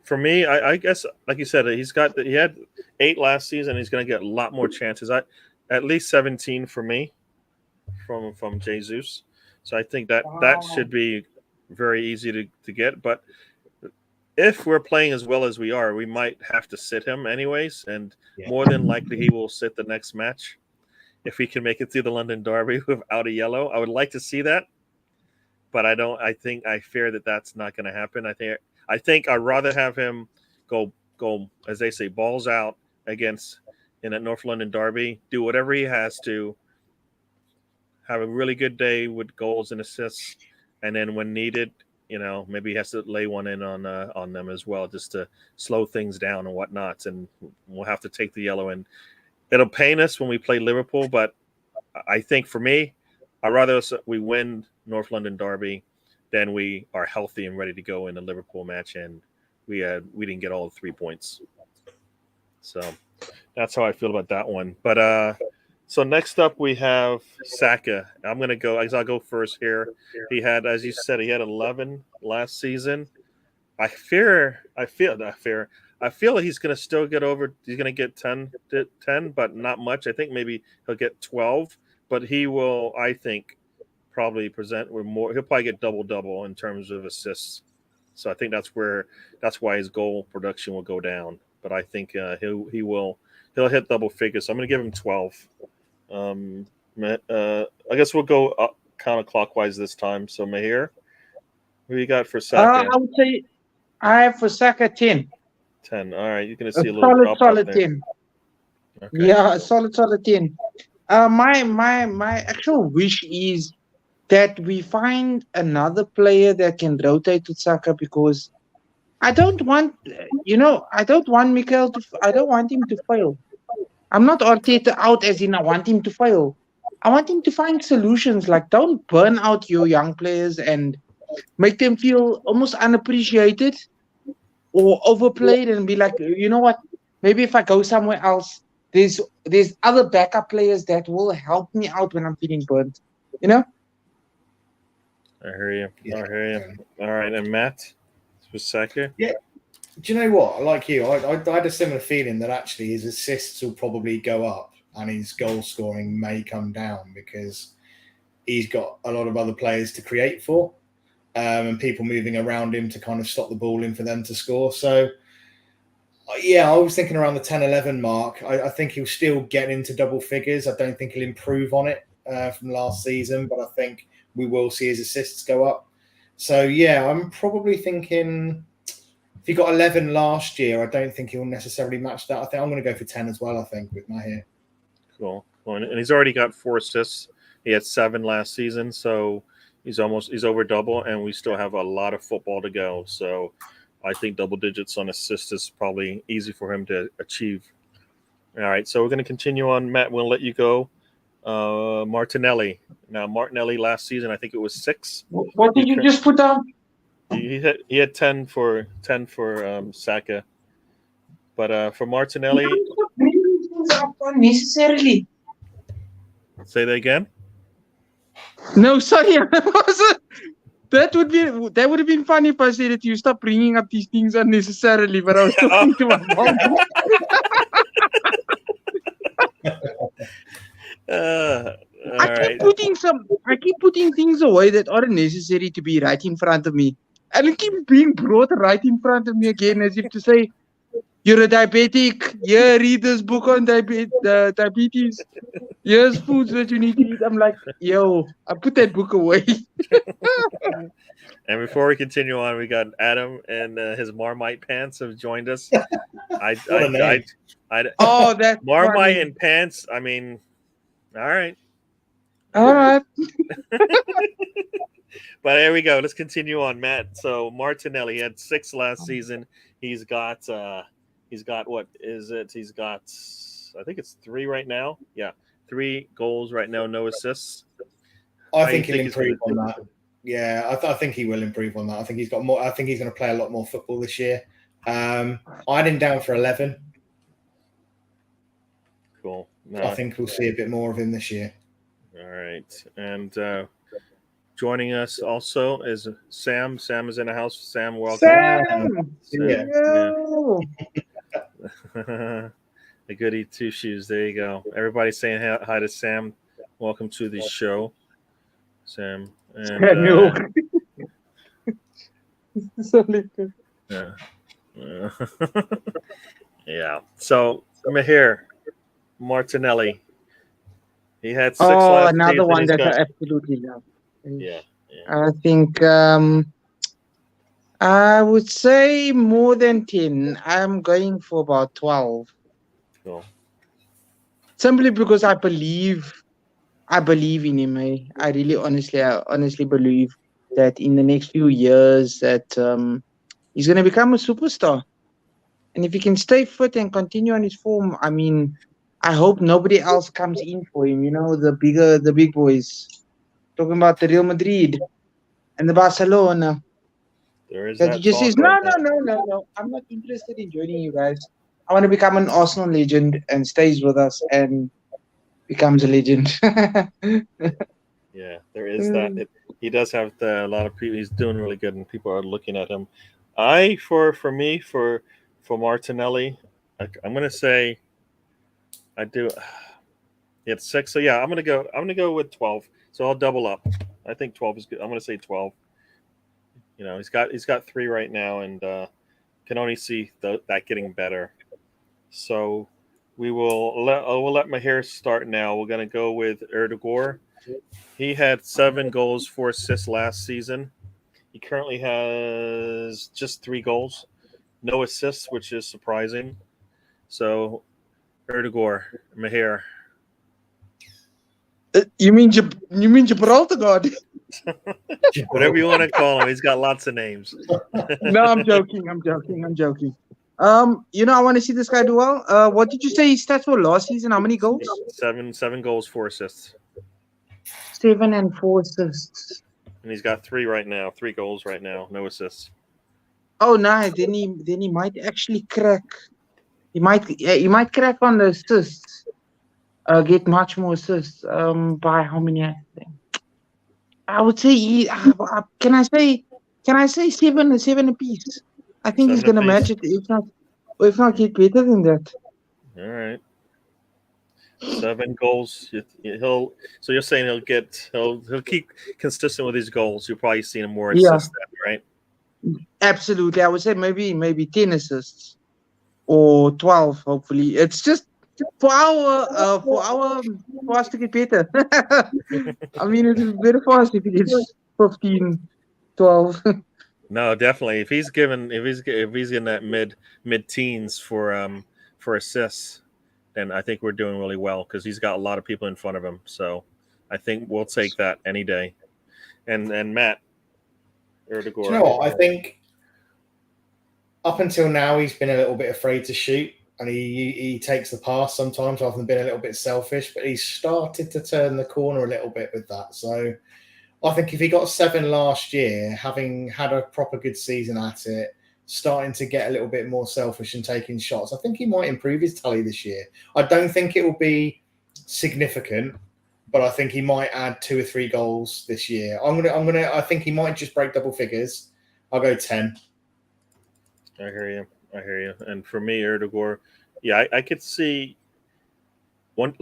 S1: for me, I guess, like you said, he had 8 last season. He's going to get a lot more chances. At least 17 for me from Jesus. So I think that
S3: Wow.
S1: should be very easy to get. But if we're playing as well as we are, we might have to sit him anyways, and
S2: Yeah.
S1: more than likely he will sit the next match if he can make it through the London Derby without a yellow. I would like to see that, but I don't. I fear that that's not going to happen. I think I'd rather have him go as they say, balls out against in a North London Derby, do whatever he has to, have a really good day with goals and assists, and then when needed, maybe he has to lay one in on them as well, just to slow things down and whatnot. And we'll have to take the yellow, and it'll pain us when we play Liverpool. But I think for me, I'd rather we win North London Derby than we are healthy and ready to go in the Liverpool match, and we didn't get all 3 points. So that's how I feel about that one. But so next up we have Saka. I'll go first here. He had, as you said, he had 11 last season. I feel like he's going to still get over. He's going to get 10, but not much. I think maybe he'll get 12, but he will, I think, probably present with more. He'll probably get double in terms of assists. So I think that's why his goal production will go down. But I think he'll hit double figures. So I'm going to give him 12. I guess we'll go up counterclockwise this time. So Mahir, who you got for Saka?
S3: I would say I have for Saka 10.
S1: 10. All right, you're going to
S3: A
S1: see a little drop off
S3: solid
S1: there.
S3: 10.
S1: Okay.
S3: Yeah, a solid 10. My actual wish is that we find another player that can rotate with Saka, because I don't want, I don't want I don't want him to fail. I'm not Arteta out as in I want him to fail. I want him to find solutions. Like, don't burn out your young players and make them feel almost unappreciated or overplayed, and be like, you know what? Maybe if I go somewhere else, there's other backup players that will help me out when I'm feeling burnt. You know?
S1: I hear you.
S2: Yeah.
S1: I hear you. All right, and Matt for Saka.
S2: Yeah. Do you know what? Like you, I had a similar feeling that actually his assists will probably go up and his goal scoring may come down, because he's got a lot of other players to create for, and people moving around him to kind of stop the ball in for them to score. So, yeah, I was thinking around the 10-11 mark. I think he'll still get into double figures. I don't think he'll improve on it from last season, but I think we will see his assists go up. So, yeah, I'm probably thinking, if he got 11 last year, I don't think he'll necessarily match that. I think I'm going to go for 10 as well, I think, with Mahir.
S1: Cool. And he's already got 4 assists. He had 7 last season, so he's over double, and we still have a lot of football to go. So I think double digits on assists is probably easy for him to achieve. All right, so we're going to continue on. Matt, we'll let you go. Martinelli. Now, Martinelli last season, I think it was 6.
S3: What did you just put down?
S1: He had 10 for Saka. But for Martinelli,
S3: Don't bring things up unnecessarily.
S1: say that again.
S3: No, sorry. That would have been funny if I said that you stop bringing up these things unnecessarily. But I was talking to my mom. I keep putting things away that aren't necessary to be right in front of me, and it keeps being brought right in front of me again, as if to say, "You're a diabetic. Yeah, read this book on diabetes. Here's foods that you need to eat." I'm like, yo, I put that book away.
S1: And before we continue on, we got Adam and his Marmite pants have joined us.
S3: Oh, that's
S1: Marmite
S3: funny.
S1: and pants. I mean, all right.
S3: All right.
S1: But there we go. Let's continue on, Matt. So Martinelli had 6 last season. He's got what is it? He's got, I think it's 3 right now. Yeah, 3 goals right now, no assists.
S2: I think he'll improve on that. Yeah, I think he will improve on that. I think he's got more. I think he's going to play a lot more football this year. I had him down for 11.
S1: Cool.
S2: I think we'll see a bit more of him this year.
S1: All right. And joining us also is Sam. Sam is in the house. Sam, welcome.
S3: Sam!
S2: Yeah.
S1: The goody two shoes. There you go. Everybody saying hi to Sam. Welcome to the show, Sam. And yeah. So Mahir Martinelli. He had 6 last
S3: another
S1: season.
S3: one that I absolutely love.
S1: Yeah.
S3: I think I would say more than 10. I'm going for about 12.
S1: Cool.
S3: Simply because I believe in him. I really honestly believe that in the next few years that he's going to become a superstar. And if he can stay fit and continue on his form, I mean, I hope nobody else comes in for him. You know, the big boys. Talking about the Real Madrid and the Barcelona.
S1: There is
S3: That
S1: that
S3: he just
S1: talk
S3: says,
S1: right
S3: no. I'm not interested in joining you guys. I want to become an Arsenal legend and stays with us and becomes a legend.
S1: Yeah, there is that. He does have a lot of people. He's doing really good, and people are looking at him. For Martinelli, I'm gonna say I do. It's 6, so yeah, I'm gonna go with 12. So I'll double up. I think 12 is good. I'm gonna say 12. You know, he's got 3 right now, and can only see that getting better. So we'll let Mahir start now. We're gonna go with Erdogan. He had 7 goals, 4 assists last season. He currently has just 3 goals, no assists, which is surprising. So Erdogan, Mahir.
S3: You mean Gibraltar God?
S1: Whatever you want to call him, he's got lots of names.
S3: No, I'm joking. I want to see this guy do well. What did you say his stats were last season? How many goals?
S1: 7 goals, 4 assists.
S3: 7 and 4 assists.
S1: And he's got 3 right now, 3 goals right now, no assists.
S3: Oh, nice. Then he might actually crack. He might crack on the assists. Get much more assists. By how many? I would say can I say 7 apiece? I think he's gonna match it. If not get better than that.
S1: All right. 7 goals. So you're saying he'll keep consistent with his goals. You'll probably see him more assists, right?
S3: Absolutely. I would say maybe 10 assists or 12. Hopefully, it's just for us to get better. I mean, it's very fast if he gets 15, 12.
S1: No, definitely. If he's in that mid teens for assists, then I think we're doing really well because he's got a lot of people in front of him. So I think we'll take that any day. And Matt Erdogan.
S2: Do you know what? I think up until now he's been a little bit afraid to shoot, and he takes the pass sometimes rather than being a little bit selfish. But he's started to turn the corner a little bit with that. So I think if he got 7 last year, having had a proper good season at it, starting to get a little bit more selfish and taking shots, I think he might improve his tally this year. I don't think it will be significant, but I think he might add 2 or 3 goals this year. I think he might just break double figures. I'll go 10.
S1: I hear you. And for me, Erdogan, yeah, I could see one.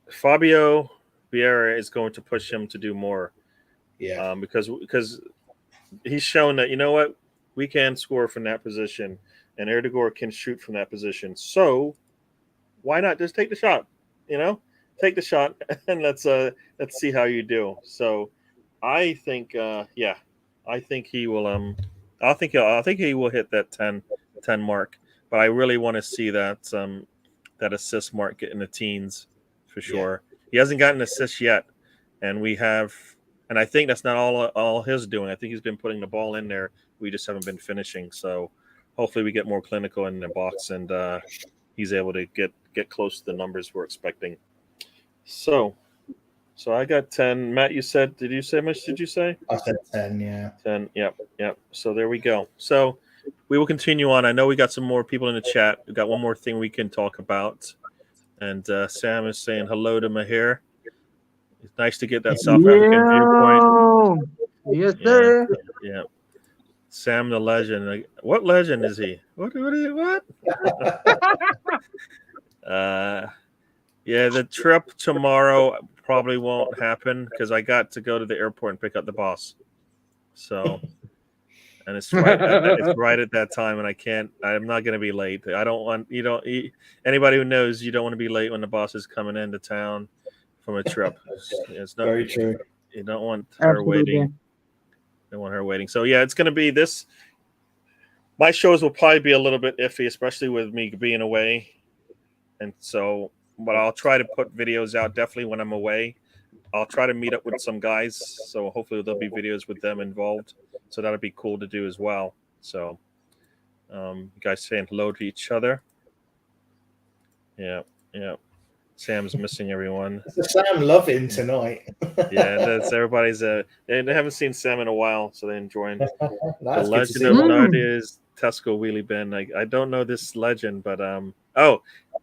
S1: Fabio Vieira is going to push him to do more.
S2: Yeah.
S1: Because he's shown that, you know what, we can score from that position, and Erdogan can shoot from that position. So why not just take the shot? You know, take the shot and let's see how you do. So I think I think he will I think he will hit that 10 mark. But I really want to see that that assist mark get in the teens for sure. Yeah. He hasn't gotten an assist yet, and I think that's not all his doing. I think he's been putting the ball in there. We just haven't been finishing. So hopefully we get more clinical in the box, and he's able to get close to the numbers we're expecting. So So I got 10. Matt, you said? Did you say much? Did you say?
S2: I said 10. Yeah.
S1: 10. Yep. Yep. So there we go. So we will continue on. I know we got some more people in the chat. We got one more thing we can talk about. And Sam is saying hello to Mahir. It's nice to get that South African viewpoint.
S3: Yes,
S1: Yeah.
S3: sir.
S1: Yeah. Sam the legend. Like, what legend is he? What? Yeah, the trip tomorrow probably won't happen because I got to go to the airport and pick up the boss. So, and it's right at that time, and I'm not going to be late. I don't want anybody who knows you don't want to be late when the boss is coming into town from a trip. It's not
S2: Very true.
S1: You don't want her waiting. Don't want her waiting. So yeah, it's going to be this. My shows will probably be a little bit iffy, especially with me being away, and so. But I'll try to put videos out definitely when I'm away. I'll try to meet up with some guys, so hopefully there'll be videos with them involved. So that'll be cool to do as well. So, you guys saying hello to each other. Yeah. Sam's missing everyone.
S2: Sam loving tonight.
S1: Yeah, that's everybody's. They haven't seen Sam in a while, so they're enjoying. The legend of Nardia's Tesco Wheelie Bin. I don't know this legend, but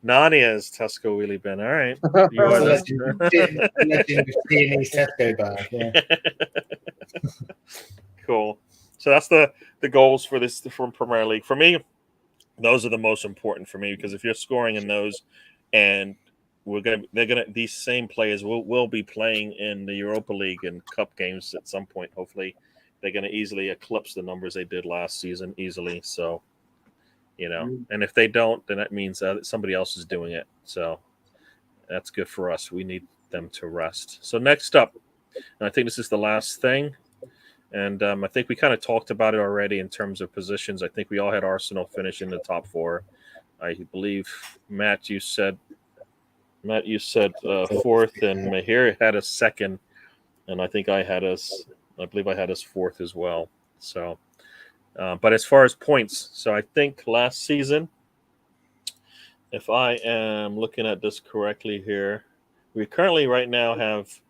S1: Narnia's Tesco Wheelie Bin. All right, you are
S2: legend of Tierney's Tesco bag. Yeah.
S1: Cool. So that's the goals for this from Premier League. For me, those are the most important for me because if you're scoring in those, and these same players will be playing in the Europa League and Cup games at some point. Hopefully, they're going to easily eclipse the numbers they did last season easily. So, and if they don't, then that means somebody else is doing it. So that's good for us. We need them to rest. So next up, and I think this is the last thing, and I think we kind of talked about it already in terms of positions. I think we all had Arsenal finish in the top 4. I believe Matt, you said fourth, and Mahir had us second, and I think I believe I had us fourth as well. So, but as far as points, so I think last season, if I am looking at this correctly here, we currently right now have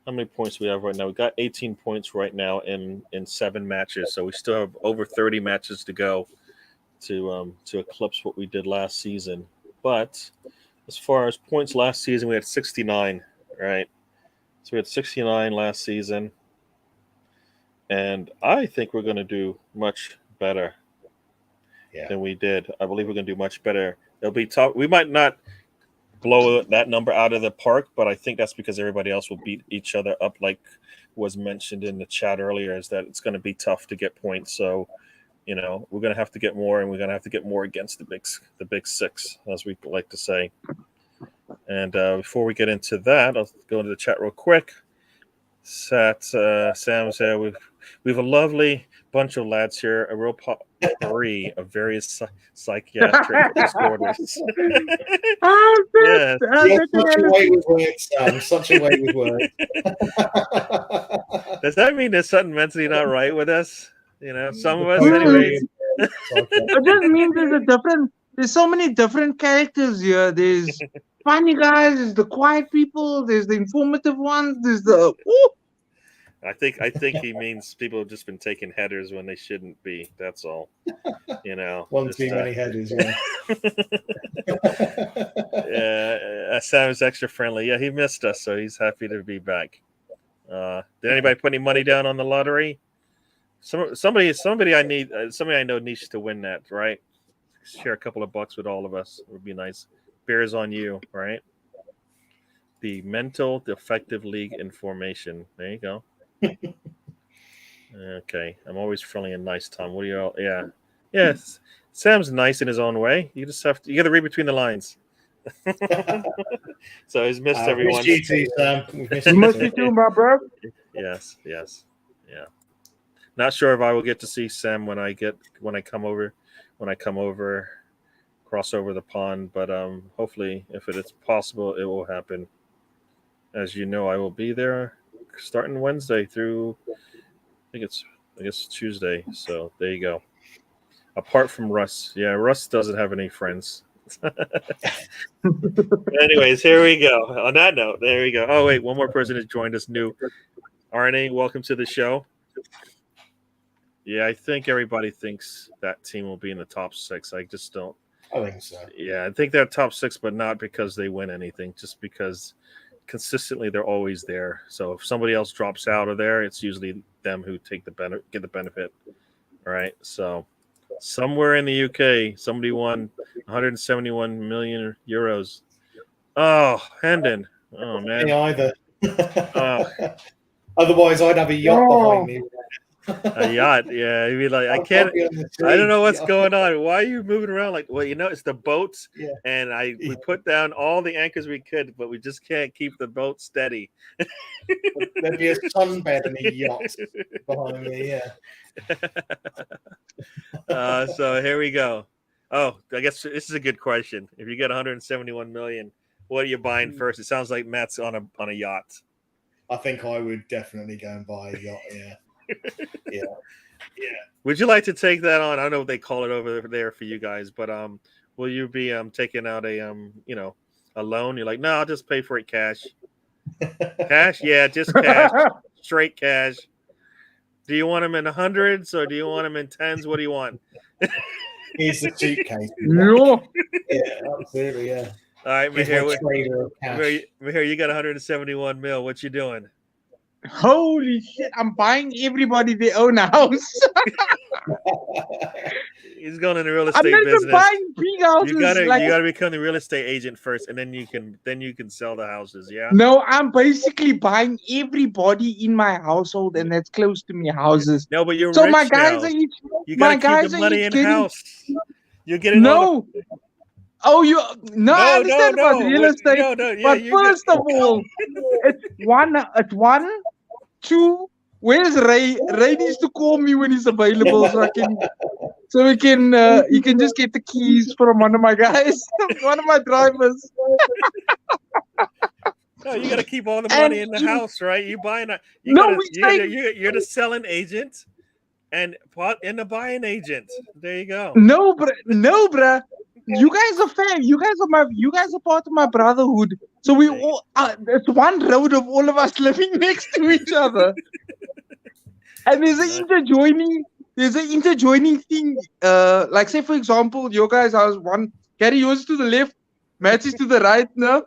S1: how many points we have right now? We got 18 points right now in 7 matches, so we still have over 30 matches to go to eclipse what we did last season. But as far as points last season, we had 69, right? So we had 69 last season. And I think we're going to do much better than we did. I believe we're going to do much better. It'll be tough. We might not blow that number out of the park, but I think that's because everybody else will beat each other up, like was mentioned in the chat earlier, is that it's going to be tough to get points. So, we're going to have to get more, and we're going to have to get more against the big 6, as we like to say. And before we get into that, I'll go into the chat real quick. Sam said we've a lovely bunch of lads here, a real potpourri of various psychiatric disorders.
S2: Yes. Such a way with words, Sam. Such a way with words.
S1: Does that mean there's something mentally not right with us? Some of us, anyways.
S3: It just means there's so many different characters here. There's funny guys, there's the quiet people, there's the informative ones, there's the
S1: I think he means people have just been taking headers when they shouldn't be. That's all.
S2: One too many headers, yeah.
S1: Yeah, Sam's extra friendly. Yeah, he missed us, so he's happy to be back. Did anybody put any money down on the lottery? Somebody I know needs to win that, right? Share a couple of bucks with all of us. It would be nice. Bears on you, right? The Mental Defective League information. There you go. Okay, I'm always friendly and nice, Tom. What do you all? Yeah. Yes, Sam's nice in his own way. You got to read between the lines. So he's missed everyone.
S2: Missed you too, Sam.
S3: Missed you too, my bro.
S1: Yes, yeah. Not sure if I will get to see Sam when I come over, cross over the pond. But hopefully, if it is possible, it will happen. As you know, I will be there starting Wednesday through I guess Tuesday. So there you go. Apart from Russ, yeah, Russ doesn't have any friends. Anyways, here we go. On that note, there we go. Oh wait, one more person has joined us new. RNA, welcome to the show. Yeah, I think everybody thinks that team will be in the top 6. I just don't.
S2: I think so.
S1: Yeah, I think they're top 6, but not because they win anything, just because consistently they're always there. So if somebody else drops out of there, it's usually them who get the benefit. All right. So somewhere in the UK, somebody won 171 million euros. Oh, Hendon. Oh man.
S2: Me either. Otherwise, I'd have a yacht behind me.
S1: A yacht, yeah. You'd be like, I don't know what's going on. Why are you moving around? Like, well, it's the boats, and we put down all the anchors we could, but we just can't keep the boat steady.
S2: There'd be a sunbed and a yacht behind me,
S1: So here we go. Oh, I guess this is a good question. If you get 171 million, what are you buying first? It sounds like Matt's on a yacht.
S2: I think I would definitely go and buy a yacht, yeah.
S1: Would you like to take that on? I don't know what they call it over there for you guys, but will you be taking out a a loan? You're like, no, I'll just pay for it cash. Cash? Yeah, just cash. Straight cash. Do you want them in hundreds or do you want them in tens? What do you want?
S2: Here's the suitcase.
S3: No.
S2: Yeah, absolutely, yeah.
S1: All right, Mahir, you got 171 mil. What you doing?
S3: Holy shit! I'm buying everybody their own house.
S1: He's going in the real estate
S3: I'm
S1: business.
S3: buying big houses.
S1: You gotta become the real estate agent first, and then you can sell the houses. Yeah.
S3: No, I'm basically buying everybody in my household, and that's close to me houses.
S1: No, but you're
S3: so
S1: rich
S3: my guys
S1: now.
S3: are each.
S1: You
S3: My
S1: gotta
S3: guys
S1: keep the
S3: are
S1: money
S3: each
S1: in
S3: getting.
S1: house. You're getting
S3: No. Oh, you no, I understand about real estate. But first of all, it's one, two. Where's Ray? Ray needs to call me when he's available, so we can. You can just get the keys from one of my guys, one of my drivers.
S1: No, you got to keep all the money in the house, right? You buying a. You're the selling agent, and the buying agent. There you go.
S3: No, bruh. You guys are fam. You guys are part of my brotherhood. So we all. It's one road of all of us living next to each other. And there's an interjoining thing. Like say for example, your guys' house one. Gary, yours to the left. Matt's is to the right now.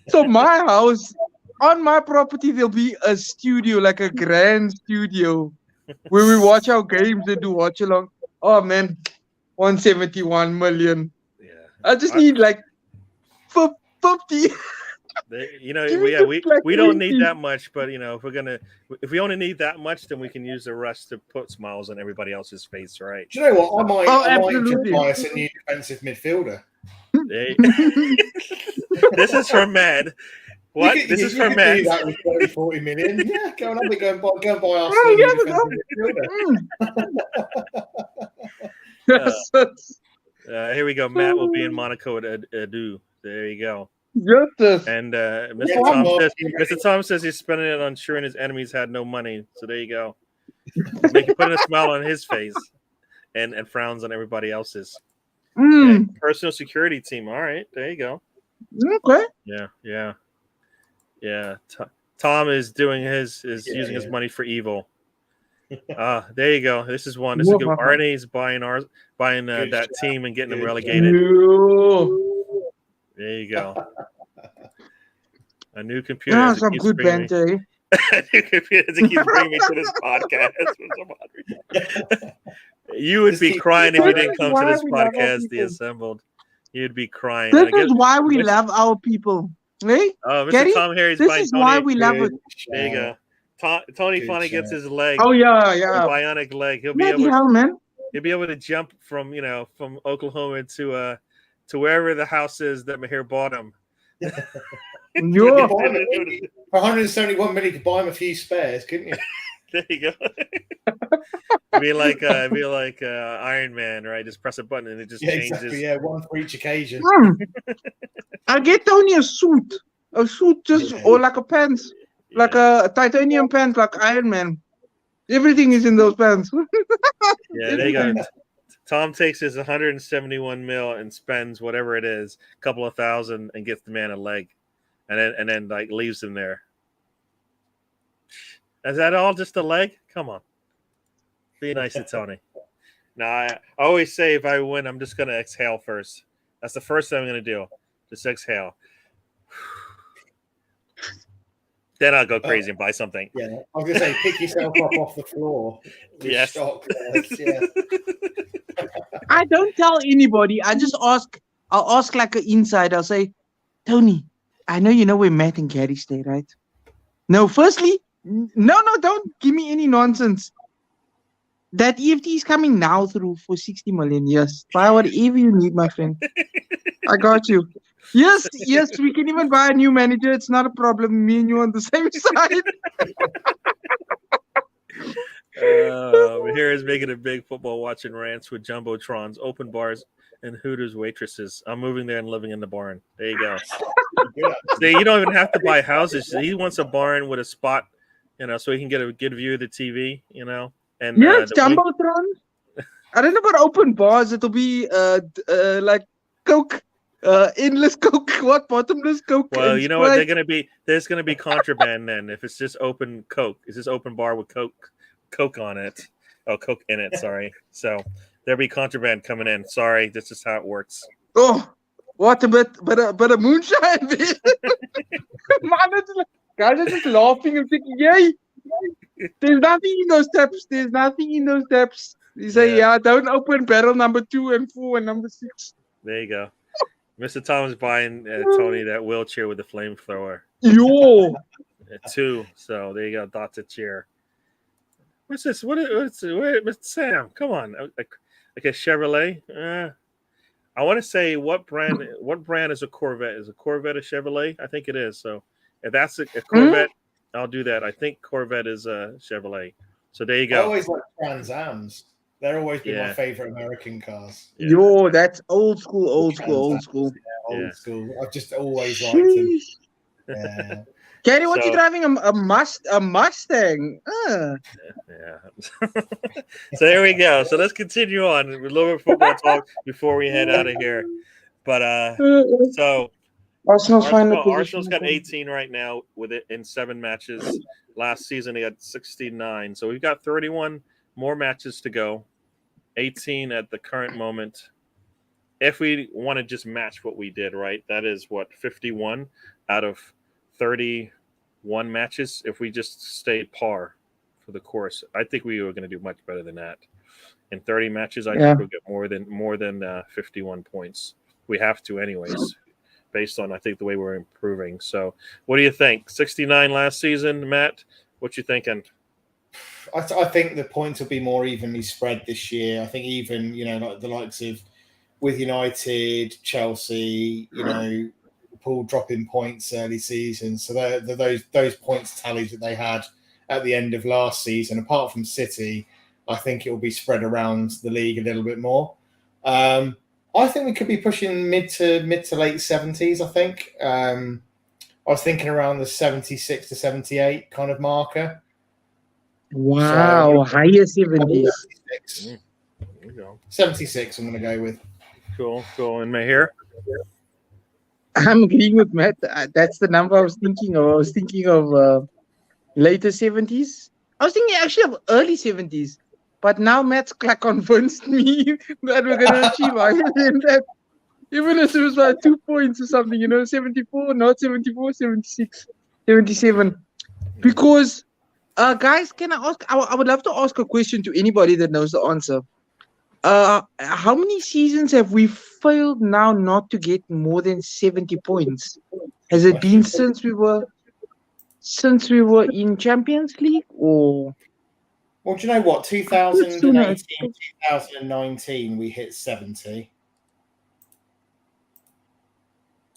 S3: So my house, on my property, there'll be a studio, like a grand studio, where we watch our games and do watch along. Oh man, 171 million.
S1: Yeah.
S3: I just need like 50.
S1: We don't need that much, but if we only need that much, then we can use the rest to put smiles on everybody else's face, right?
S2: Do you know what? I might just
S3: absolutely.
S2: buy us a new defensive midfielder.
S1: This is for Matt. What? This is for Matt.
S2: Do that with 30, 40 million. Yeah, go and buy us
S3: Oh,
S2: a
S3: yeah,
S2: new defensive midfielder.
S1: Here we go. Matt will be in Monaco at Edu. There you go.
S3: Yes.
S1: And Mr. Tom says he's spending it on ensuring his enemies had no money. So there you go. Putting a smile on his face and frowns on everybody else's. Okay. Personal security team. All right, there you go.
S3: Okay.
S1: Yeah. Tom is doing using his money for evil. There you go. This is one. This is good. RNA is buying that team and getting them relegated. There you go. A new computer.
S3: Some good banter.
S1: A new computer to keep bringing me to this podcast. You would be crying if you didn't come to this podcast, The Assembled. You'd be crying.
S3: This is why we love our people. Hey?
S1: Mr.
S3: Gary?
S1: Tom Harry's
S3: This
S1: buying
S3: is
S1: Tony.
S3: why we love it.
S1: There you go. Tony finally gets his leg.
S3: Oh yeah.
S1: A bionic leg. He'll be able to jump from Oklahoma to wherever the house is that Mahir bought him.
S2: For 171 million, you could buy him a few spares, couldn't you?
S1: There you go. It'd be like Iron Man, right? Just press a button and it just changes.
S2: Exactly, yeah, one for each occasion.
S3: I'll get Tony a suit or like a pants, like a titanium pants, like Iron Man. Everything is in those pants.
S1: Yeah, there you go. Tom takes his 171 mil and spends whatever it is, a couple of thousand, and gets the man a leg, and then like leaves him there. Is that all just a leg? Come on, be nice to Tony. Now I always say if I win, I'm just gonna exhale first. That's the first thing I'm gonna do. Just exhale. Then I'll go crazy and buy something.
S2: Yeah, I was gonna say, pick yourself up off the floor.
S1: Yes.
S2: Shock. Yeah.
S3: I don't tell anybody. I just ask. I'll ask like an insider. I'll say, Tony, I know you know where Matt and Gary stay, right? No, firstly, no, don't give me any nonsense. That EFT is coming now through for 60 million. Yes, buy whatever you need, my friend. I got you. Yes, we can even buy a new manager. It's not a problem. Me and you on the same side.
S1: Here is making a big football watching rants with jumbotrons, open bars, and Hooters waitresses. I'm moving there and living in the barn. There you go. See, you don't even have to buy houses. He wants a barn with a spot, so he can get a good view of the TV, And
S3: yes, jumbotron. I don't know about open bars. It'll be like Coke. Endless Coke, what bottomless Coke?
S1: Well, you know what? There's gonna be contraband then. If it's just open Coke, it's just open bar with Coke on it. Oh, Coke in it. Sorry. So there'll be contraband coming in. Sorry, this is how it works.
S3: Oh, what a bit, but a moonshine. Man, guys are just laughing and thinking, "Yay! There's nothing in those taps. There's nothing in those taps." You say, "Yeah, don't open barrel number 2 and 4 and number 6."
S1: There you go. Mr. Thomas buying Tony that wheelchair with the flamethrower.
S3: Yo,
S1: 2. So there you go. That's a chair. What's this? What's Mr. Sam? Come on, like a Chevrolet. I want to say what brand is a Corvette? Is a Corvette a Chevrolet? I think it is. So if that's a Corvette, I'll do that. I think Corvette is a Chevrolet. So there you go.
S2: I always like Trans Ams. They're always been my favorite American cars.
S3: Yeah. Yo, that's old school.
S2: Yeah, old school. I've just always liked them. Yeah.
S3: Kenny, what you driving? A Mustang?
S1: Yeah. So there we go. So let's continue on with a little bit of football talk before we head out of here. But so Arsenal's got 18 right now with it in 7 matches. Last season they had 69. So we've got 31 more matches to go. 18 at the current moment. If we want to just match what we did, right? That is 51 out of 31 matches. If we just stayed par for the course, I think we were going to do much better than that. In 30 matches, I think we'll get more than 51 points. We have to, anyways, based on I think the way we're improving. So, what do you think? 69 last season, Matt. What you thinking?
S2: I think the points will be more evenly spread this year. I think even like the likes of with United, Chelsea, Liverpool dropping points early season. So those points tallies that they had at the end of last season, apart from City, I think it will be spread around the league a little bit more. I think we could be pushing mid to late 70s. I think I was thinking around the 76 to 78 kind of marker.
S3: Wow, higher 70s.
S2: 76 I'm going to go with.
S1: Cool. And Mahir?
S3: I'm agreeing with Matt. That's the number I was thinking of. I was thinking of later 70s. I was thinking actually of early 70s. But now Matt's convinced me that we're going to achieve higher than that. Even if it was like 2 points or something, 74, not 74, 76, 77. Because... guys, can I ask? I would love to ask a question to anybody that knows the answer. How many seasons have we failed now not to get more than 70 points? Has it been since we were in Champions League or?
S2: Well, do you know what? 2018, 2019, we hit 70.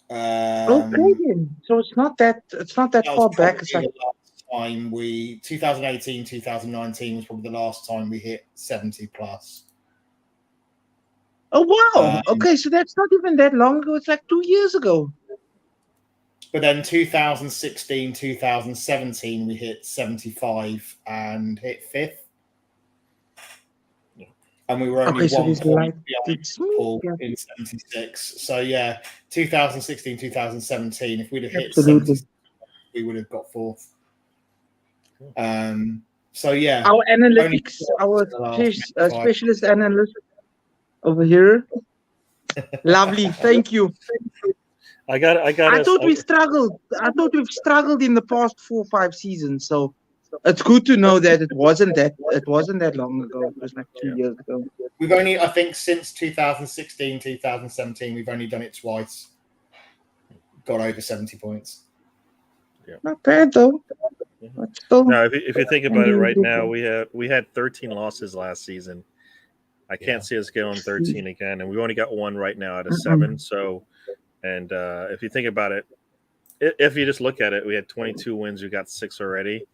S3: Okay, then. So it's not that far back. It's like
S2: time 2018, 2019 was probably the last time we hit 70 plus.
S3: Oh wow! Okay, so that's not even that long ago. It's like 2 years ago.
S2: But then 2016, 2017, we hit 75 and hit 5th. and we were only
S3: Okay, so
S2: 1
S3: this
S2: point
S3: light
S2: behind
S3: it's
S2: Liverpool
S3: yeah,
S2: in 76. So yeah, 2016, 2017. If we'd have hit
S3: absolutely.
S2: 70, we would have got fourth. So yeah,
S3: Our
S2: only
S3: analytics, our
S2: the last 5.
S3: specialist analyst over here. Lovely, thank you.
S1: I got
S3: I thought we struggled. I thought we've struggled in the past 4 or 5 seasons. So it's good to know that it wasn't that long ago. It was like 2 years ago.
S2: We've only, I think, since 2016, 2017, we've only done it twice. Got over 70 points.
S3: Not bad though. But still,
S1: No, if you think about it, right
S3: Indeed.
S1: now we had 13 losses last season. I can't see us going 13 again, and we only got one right now out of 7. So, and if you think about it, if you just look at it, we had 22 wins. We got 6 already.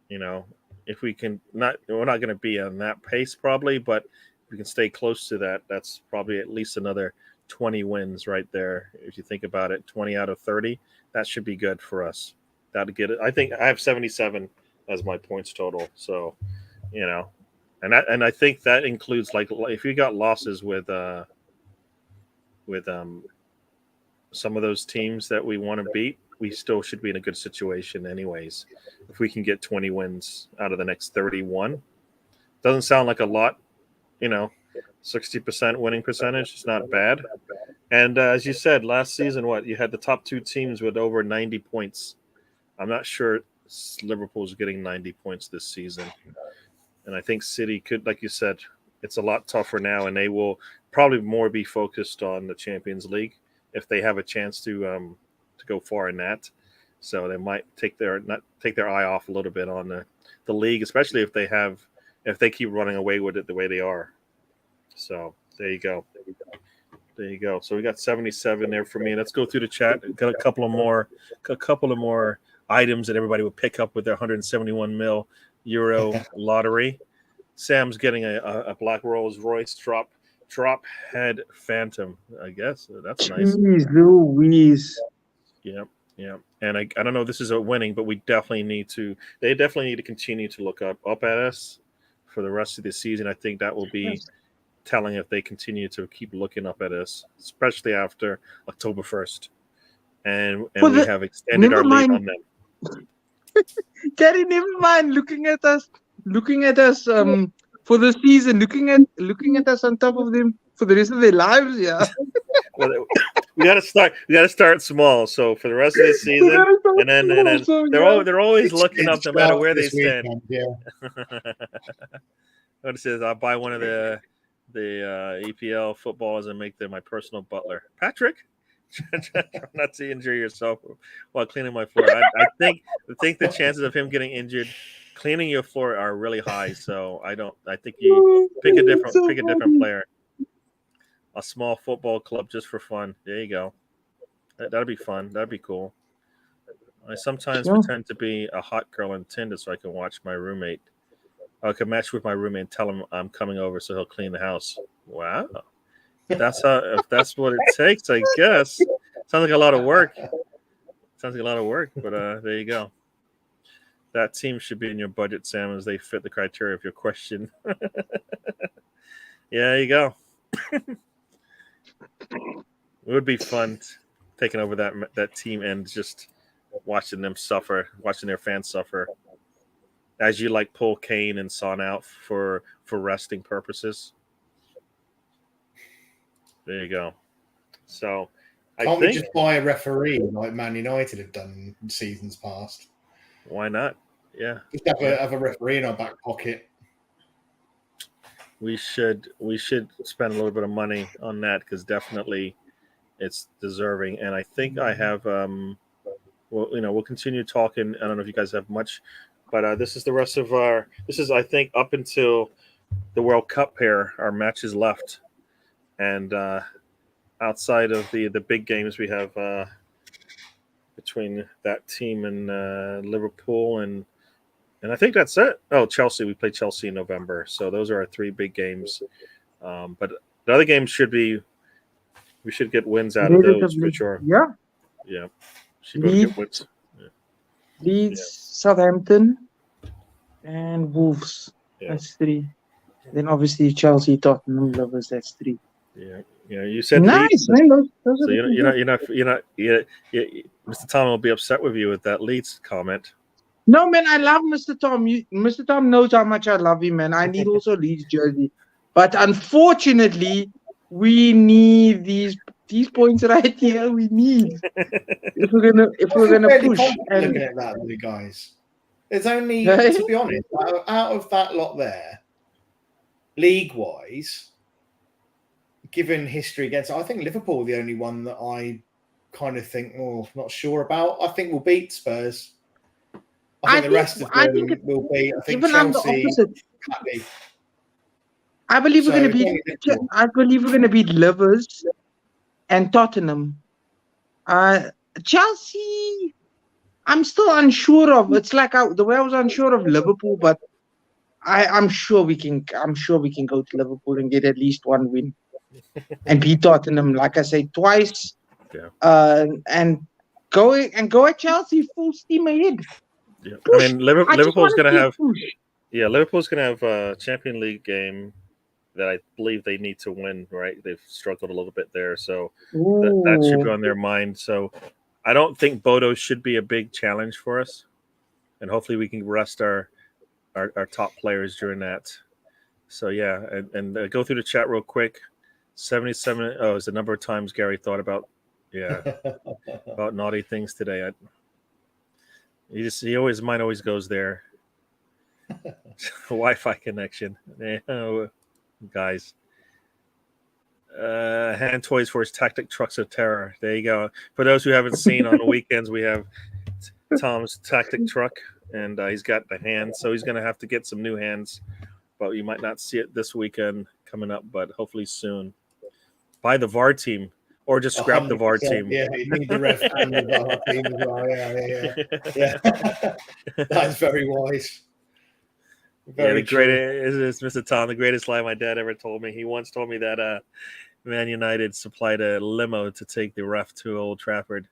S1: You know, if we can we're not going to be on that pace probably, but if we can stay close to that, that's probably at least another 20 wins right there. If you think about it, 20 out of 30, that should be good for us. That'd get it. I think I have 77 as my points total. So, you know, and I think that includes, like, if you got losses with some of those teams that we want to beat, we still should be in a good situation anyways. If we can get 20 wins out of the next 31, doesn't sound like a lot, 60% winning percentage. It's not bad. And as you said, last season, you had the top 2 teams with over 90 points. I'm not sure Liverpool's getting 90 points this season. And I think City could, like you said, it's a lot tougher now, and they will probably more be focused on the Champions League if they have a chance to go far in that. So they might take their eye off a little bit on the league, especially if they keep running away with it the way they are. So there you go. There you go. So we got 77 there for me. Let's go through the chat. Got a couple of more items that everybody would pick up with their 171 mil euro lottery. Sam's getting a Black Rolls Royce drop head Phantom, I guess. That's nice.
S3: Jeez Louise.
S1: Yeah. And I don't know if this is a winning, but they definitely need to continue to look up at us for the rest of the season. I think that will be telling if they continue to keep looking up at us, especially after October 1st. And we have extended our lead on them.
S3: Gary, never mind looking at us for the season, looking at us on top of them for the rest of their lives. Yeah.
S1: Well, we got to start small. So for the rest of the season, and then they're always looking up no matter where they stand. What it says, I'll buy one of the EPL footballers and make them my personal butler. Patrick, try not to injure yourself while cleaning my floor. I think the chances of him getting injured cleaning your floor are really high. So I think you pick a different player. A small football club just for fun. There you go. That'd be fun. That'd be cool. I sometimes pretend to be a hot girl on Tinder so I can watch my roommate. I can match with my roommate and tell him I'm coming over so he'll clean the house. Wow. If that's what it takes, I guess. Sounds like a lot of work. But there you go. That team should be in your budget, Sam, as they fit the criteria of your question. Yeah, there you go. It would be fun taking over that team and just watching them suffer, watching their fans suffer. As you pull Kane and Son out for resting purposes. There you go. So
S2: can't we just buy a referee like Man United have done in seasons past?
S1: Why not? Yeah.
S2: Just have a referee in our back pocket.
S1: We should spend a little bit of money on that because definitely it's deserving. And I think I have we'll continue talking. I don't know if you guys have much, but this is the rest of I think up until the World Cup here, our matches left. And outside of the big games we have between that team and Liverpool and I think that's it. Oh, Chelsea. We play Chelsea in November. So those are our 3 big games. But the other games we should get wins out of those for sure.
S3: Yeah.
S1: Yeah. Should get wins. Yeah.
S3: Leeds, Southampton, and Wolves.
S1: Yeah.
S3: That's 3. Then obviously Chelsea, Tottenham, lovers. That's 3.
S1: Yeah. You said
S3: Nice,
S1: Leeds,
S3: man. Those
S1: so
S3: are looking good.
S1: Mr. Tom will be upset with you with that Leeds comment.
S3: No, man, I love Mr. Tom. Mr. Tom knows how much I love him, man. I need also Leeds jersey, but unfortunately, we need these points right here. We need if we're gonna
S2: Fairly
S3: push.
S2: confident
S3: And
S2: looking at that, the guys. There's only, to be honest, out of that lot there, league-wise, given history against, I think Liverpool are the only one that I kind of think, not sure about. I think we'll beat Spurs. I think the rest of them will be. I think
S3: even I'm the
S2: Chelsea.
S3: opposite.
S2: Happy.
S3: I believe
S2: So
S3: we're gonna
S2: it's
S3: beat.
S2: only Liverpool.
S3: I believe we're gonna beat Livers and Tottenham. Chelsea, I'm still unsure of. It's like the way I was unsure of Liverpool, but I'm sure we can. I'm sure we can go to Liverpool and get at least one win and beat Tottenham, like I say, twice.
S1: Yeah.
S3: And go at Chelsea full steam ahead.
S1: Yeah.
S3: Push.
S1: I mean, Liverpool's
S3: wanna
S1: going to
S3: see
S1: have.
S3: push.
S1: Yeah, Liverpool's going to have a Champions League game that I believe they need to win. Right, they've struggled a little bit there, so that should be
S3: Ooh.
S1: on their mind. So I don't think Bodo should be a big challenge for us, and hopefully we can rest our top players during that. So yeah, and go through the chat real quick. 77. Oh, is the number of times Gary thought about about naughty things today. His mind always goes there. Wi-Fi connection. Oh, guys. Hand toys for his tactic trucks of terror. There you go. For those who haven't seen, on the weekends we have Tom's tactic truck, and he's got the hands, so he's going to have to get some new hands. But you might not see it this weekend coming up, but hopefully soon. Buy the VAR team, or just scrap the VAR team.
S2: Yeah, you need the ref and the VAR team as well. Yeah. That's very wise.
S1: The greatest is Mr. Tom, the greatest lie my dad ever told me. He once told me that Man United supplied a limo to take the ref to Old Trafford.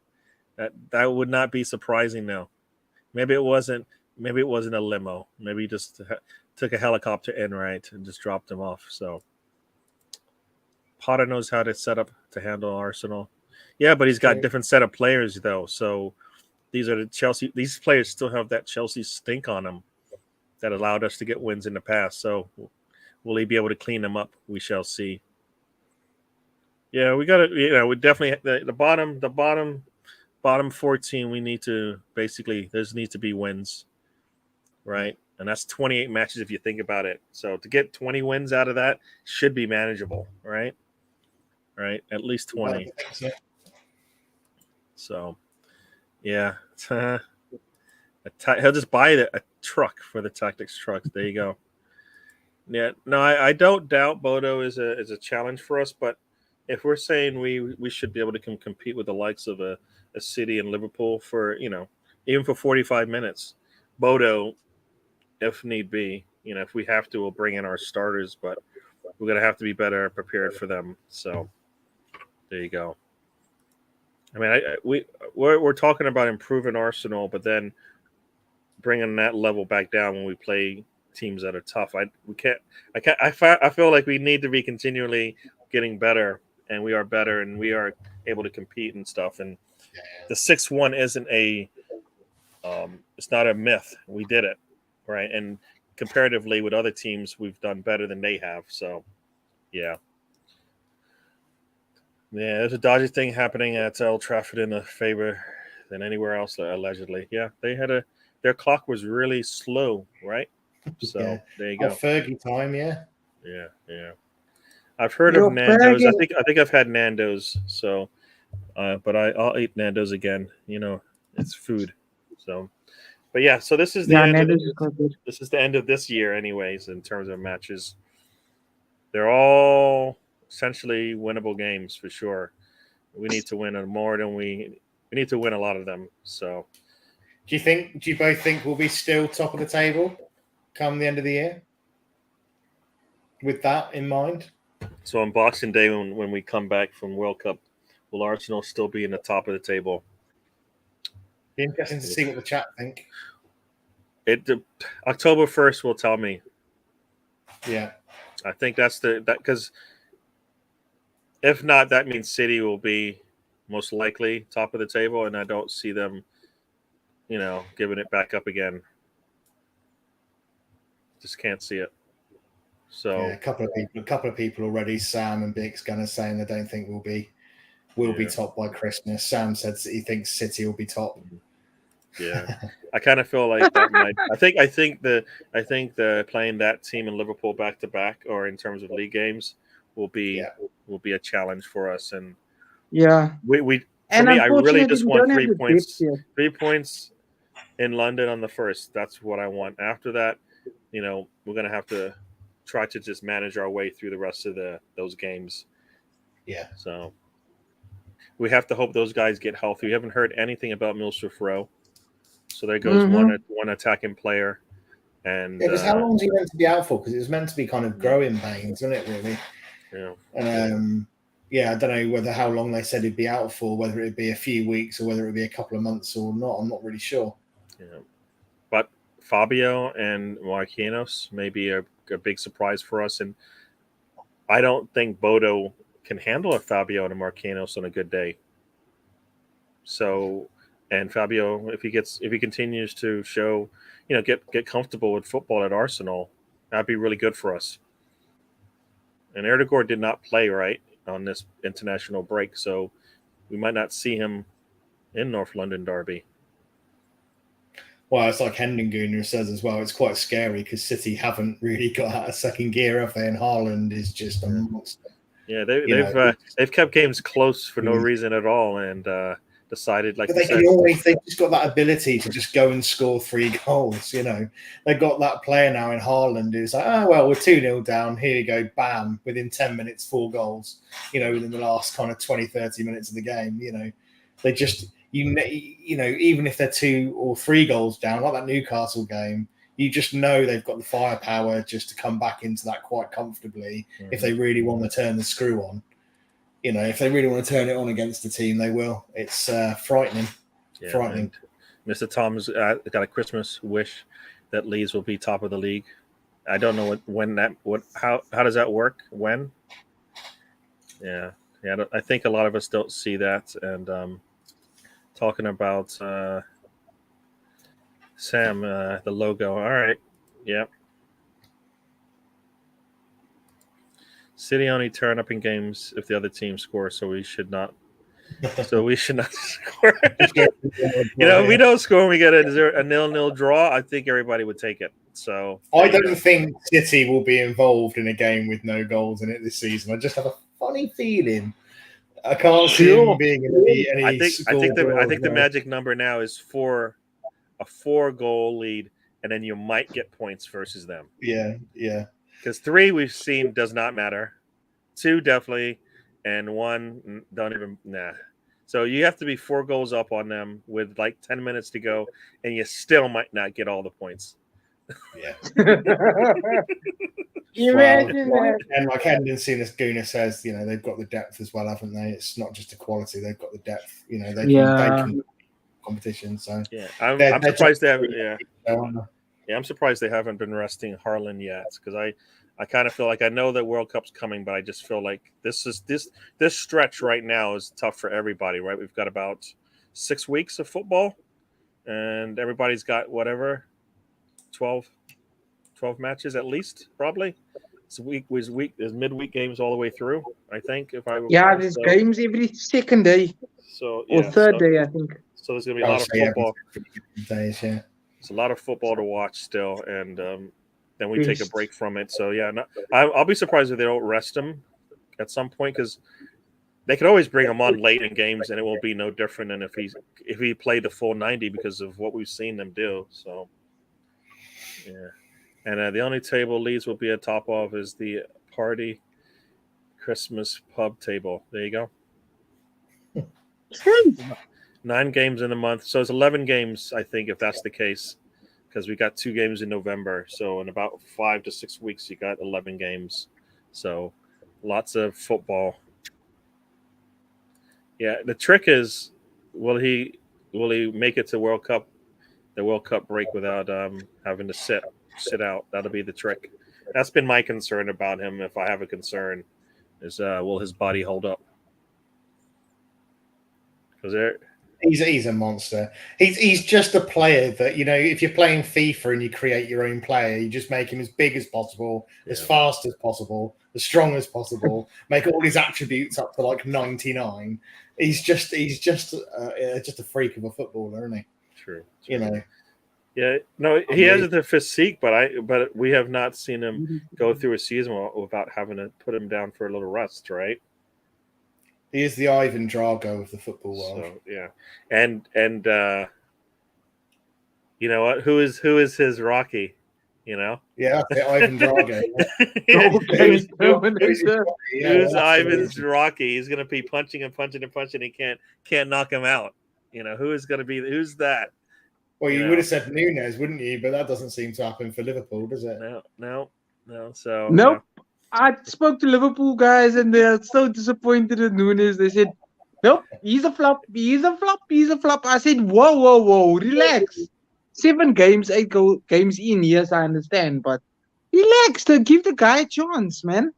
S1: That would not be surprising now. Maybe it wasn't. Maybe it wasn't a limo. Maybe he just took a helicopter in, right, and just dropped him off. So Potter knows how to set up to handle Arsenal. Yeah, but he's got different set of players though. So these are the Chelsea. These players still have that Chelsea stink on them that allowed us to get wins in the past. So will he be able to clean them up? We shall see. Yeah, we got to. We definitely the bottom 14. We need to basically. There needs to be wins, right? And that's 28 matches if you think about it. So to get 20 wins out of that should be manageable, right? Right, at least 20. So, yeah, he'll just buy a truck for the tactics trucks. There you go. Yeah, no, I don't doubt Bodo is a challenge for us, but if we're saying we should be able to compete with the likes of a City and Liverpool for even for 45 minutes, Bodo, if need be, if we have to, we'll bring in our starters, but we're gonna have to be better prepared for them. So there you go. I mean, we're talking about improving Arsenal, but then bringing that level back down when we play teams that are tough. I feel like we need to be continually getting better, and we are better, and we are able to compete and stuff. And the 6-1 isn't it's not a myth. We did it, right? And comparatively with other teams, we've done better than they have. So, yeah. Yeah, there's a dodgy thing happening at Old Trafford in a favor than anywhere else, allegedly. Yeah, their clock was really slow, right? So there you go.
S2: Fergie time, yeah.
S1: Yeah. I've heard of Nando's. I think I've had Nando's. So, but I'll eat Nando's again. It's food. So, but yeah. So this is the end. This is the end of this year, anyways. In terms of matches, they're all essentially winnable games for sure. We need to win more than we need to win a lot of them. So,
S2: do you both think we'll be still top of the table come the end of the year? With that in mind.
S1: So on Boxing Day, when we come back from World Cup, will Arsenal still be in the top of the table?
S2: Be interesting to see what the chat think.
S1: October 1st will tell me.
S2: Yeah.
S1: I think that's that because if not, that means City will be most likely top of the table, and I don't see them, giving it back up again. Just can't see it. So
S2: Yeah, a couple of people already. Sam and Big's going to saying they don't think we'll be top by Christmas. Sam said he thinks City will be top.
S1: Yeah, I kind of feel like that might. I think the playing that team in Liverpool back to back, or in terms of league games, will be
S2: Yeah.
S1: will be a challenge for us. And
S3: Yeah.
S1: we for
S3: And
S1: me, I really
S3: unfortunately,
S1: just
S3: we
S1: want
S3: don't have the depth here.
S1: 3 points in London on the first. That's what I want. After that, we're gonna have to try to just manage our way through the rest of those games.
S2: Yeah.
S1: So we have to hope those guys get healthy. We haven't heard anything about Milsrif Rowe. So there goes
S3: Mhm.
S1: one attacking player. And
S2: Yeah, because how long is he meant to be out for? Because it was meant to be kind of growing pains, wasn't it, really?
S1: yeah,
S2: And I don't know how long they said he'd be out for, whether it'd be a few weeks or whether it'd be a couple of months or not. I'm not really sure.
S1: yeah. But Fabio and Marquinhos may be a big surprise for us. And I don't think Bodo can handle a Fabio and a Marquinhos on a good day. So, and Fabio, if he continues to show, get comfortable with football at Arsenal, that'd be really good for us. And Erdegaard did not play right on this international break, so we might not see him in North London derby.
S2: Well, it's like Hendengooner says as well. It's quite scary because City haven't really got out of second gear, have they? And Haaland is just a monster.
S1: Yeah, they've kept games close for no reason at all, and decided, like
S2: But
S1: you said,
S2: they've just got that ability to just go and score 3 goals. They've got that player now in Haaland who's like, oh well, we're 2-0 down. Here you go, bam! Within 10 minutes, 4 goals. Within the last kind of 20, 30 minutes of the game. They just even if they're 2 or 3 goals down, like that Newcastle game, you just know they've got the firepower just to come back into that quite comfortably if they really want to turn the screw on. If they really want to turn it on against the team, they will. It's frightening.
S1: Yeah,
S2: frightening.
S1: Mr. Tom's got a Christmas wish that Leeds will be top of the league. I don't know how does that work? When? Yeah. I think a lot of us don't see that. And talking about Sam, the logo. All right. Yeah. City only turn up in games if the other team scores, so we should not. So we should not score. We don't score when we get a 0-0 draw. I think everybody would take it. So
S2: I don't think City will be involved in a game with no goals in it this season. I just have a funny feeling. I can't see him being any.
S1: I think the magic number now is a 4-goal lead, and then you might get points versus them.
S2: Yeah.
S1: Because 3 we've seen does not matter. 2 definitely, and 1 don't even So you have to be 4 goals up on them with like 10 minutes to go, and you still might not get all the points.
S2: Yeah.
S3: Imagine that.
S2: And like Hendon Gooner says, they've got the depth as well, haven't they? It's not just a quality; they've got the depth. They can competition. So
S1: yeah, I'm surprised they haven't. I'm surprised they haven't been resting Haaland yet, because I kind of feel like I know that World Cup's coming, but I just feel like this stretch right now is tough for everybody. Right, we've got about 6 weeks of football, and everybody's got whatever 12 matches at least, probably. There's midweek games all the way through, I think. If I recall.
S3: There's games every second day.
S1: So
S3: or third day, I think.
S1: So there's gonna be a lot of football.
S2: Days, yeah.
S1: It's a lot of football to watch still, and then we take a break from it. So yeah, I'll be surprised if they don't rest him at some point, because they could always bring him on late in games, and it will be no different than if he played the full 90, because of what we've seen them do. So yeah. And the only table Leeds will be at top of is the party Christmas pub table. There you go. 9 games in a month. So it's 11 games, I think, if that's the case, because we got 2 games in November. So in about 5 to 6 weeks, you got 11 games. So lots of football. Yeah, the trick is, will he make it to the World Cup break without having to sit out? That'll be the trick. That's been my concern about him. If I have a concern, is will his body hold up? Because
S2: He's a monster. He's just a player that, if you're playing FIFA and you create your own player, you just make him as big as possible, as fast as possible, as strong as possible, make all his attributes up to like 99. He's just a freak of a footballer, isn't he?
S1: True.
S2: Yeah,
S1: no, he has the physique, but we have not seen him go through a season without having to put him down for a little rest, right?
S2: He is the Ivan Drago of the football world.
S1: So yeah, and you know what? Who is his Rocky?
S2: Yeah, that's it, Ivan Drago.
S1: Who's Ivan's Rocky? He's gonna be punching and punching and punching. He can't knock him out. Who is gonna be? Who's that?
S2: Well, you would have said Nunes, wouldn't you? But that doesn't seem to happen for Liverpool, does it?
S1: No. So
S3: nope. I spoke to Liverpool guys, and they're so disappointed in Nunes. They said, "Nope, he's a flop. He's a flop. He's a flop." I said, "Whoa, relax. 7 games, 8 games in. Yes, I understand, but relax. To give the guy a chance, man."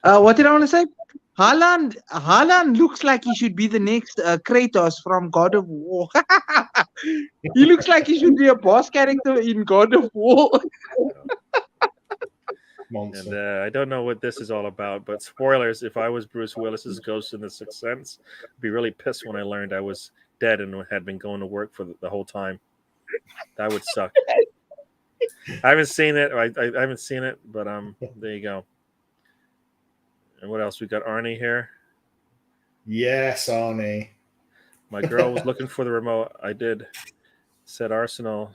S3: What did I want to say? Haaland looks like he should be the next Kratos from God of War. He looks like he should be a boss character in God of War.
S1: And I don't know what this is all about, but spoilers, if I was Bruce Willis's ghost in The Sixth Sense, I'd be really pissed when I learned I was dead and had been going to work for the whole time. That would suck. I haven't seen it. I haven't seen it, but there you go. And what else? We got Arnie here.
S2: Yes, Arnie.
S1: My girl was looking for the remote. I did. Said Arsenal.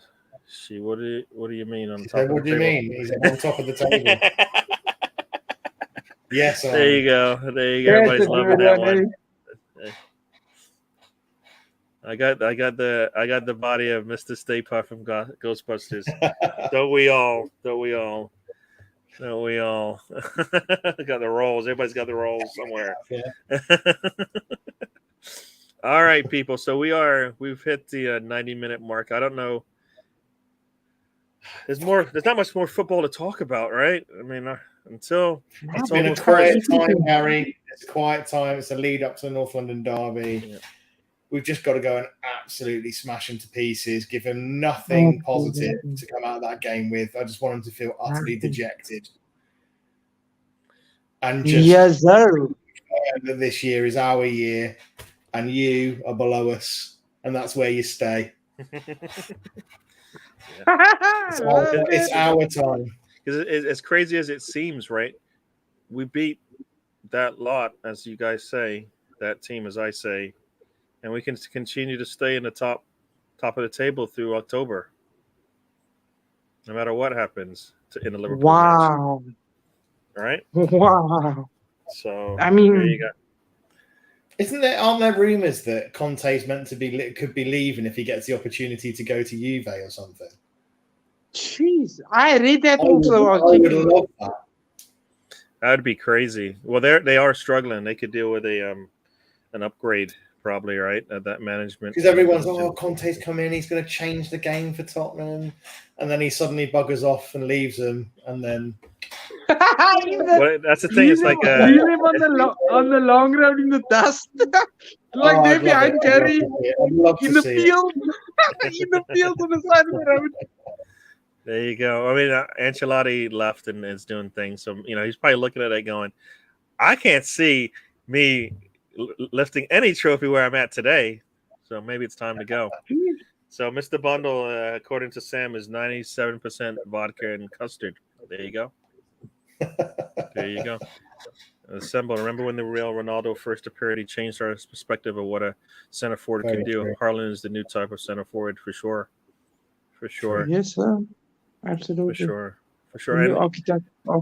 S1: What do you mean on top of the table?
S2: What do you mean? He's on top of the table. Yes, Arnie.
S1: There you go. Everybody's loving that one. I got the body of Mr. Stay Puft from Ghostbusters. Don't we all? Got the rolls. Everybody's got the rolls somewhere.
S2: Yeah.
S1: All right, people. So we've hit the 90-minute mark. I don't know. There's not much more football to talk about, right? I mean, until
S2: it's been a quiet time, Harry. It's a quiet time. It's a lead up to the North London derby. Yeah. We've just got to go and absolutely smash him to pieces. Give him nothing positive to come out of that game with. I just want him to feel utterly dejected. And just
S3: yes, sir.
S2: That this year is our year, and you are below us, and that's where you stay. It's our time.
S1: Because as crazy as it seems, right? We beat that lot, as you guys say, that team, as I say, and we can continue to stay in the top of the table through October, no matter what happens in the Liverpool match. Right?
S3: Wow.
S1: So
S3: I mean,
S1: there you go.
S2: Aren't there rumours that Conte's could be leaving if he gets the opportunity to go to Juve or something?
S3: Jeez, I read that also.
S2: I would love that.
S1: That would be crazy. Well, they are struggling. They could deal with an upgrade probably, right? At that management.
S2: Because everyone's Conte's come in, he's going to change the game for Tottenham, and then he suddenly buggers off and leaves them, and then.
S1: Well, that's the thing. It's like
S3: you live on the long road in the dust, like they're behind Gary in the field, in the field on the side of the road.
S1: There you go. I mean, Ancelotti left and is doing things, so he's probably looking at it going, "I can't see me lifting any trophy where I'm at today, so maybe it's time to go." So, Mr. Bundle, according to Sam, is 97% vodka and custard. There you go. There you go. Assemble. Remember when the real Ronaldo first appeared? He changed our perspective of what a center forward can do. Harlan is the new type of center forward for sure. For sure.
S3: Yes, sir. Absolutely.
S1: For sure.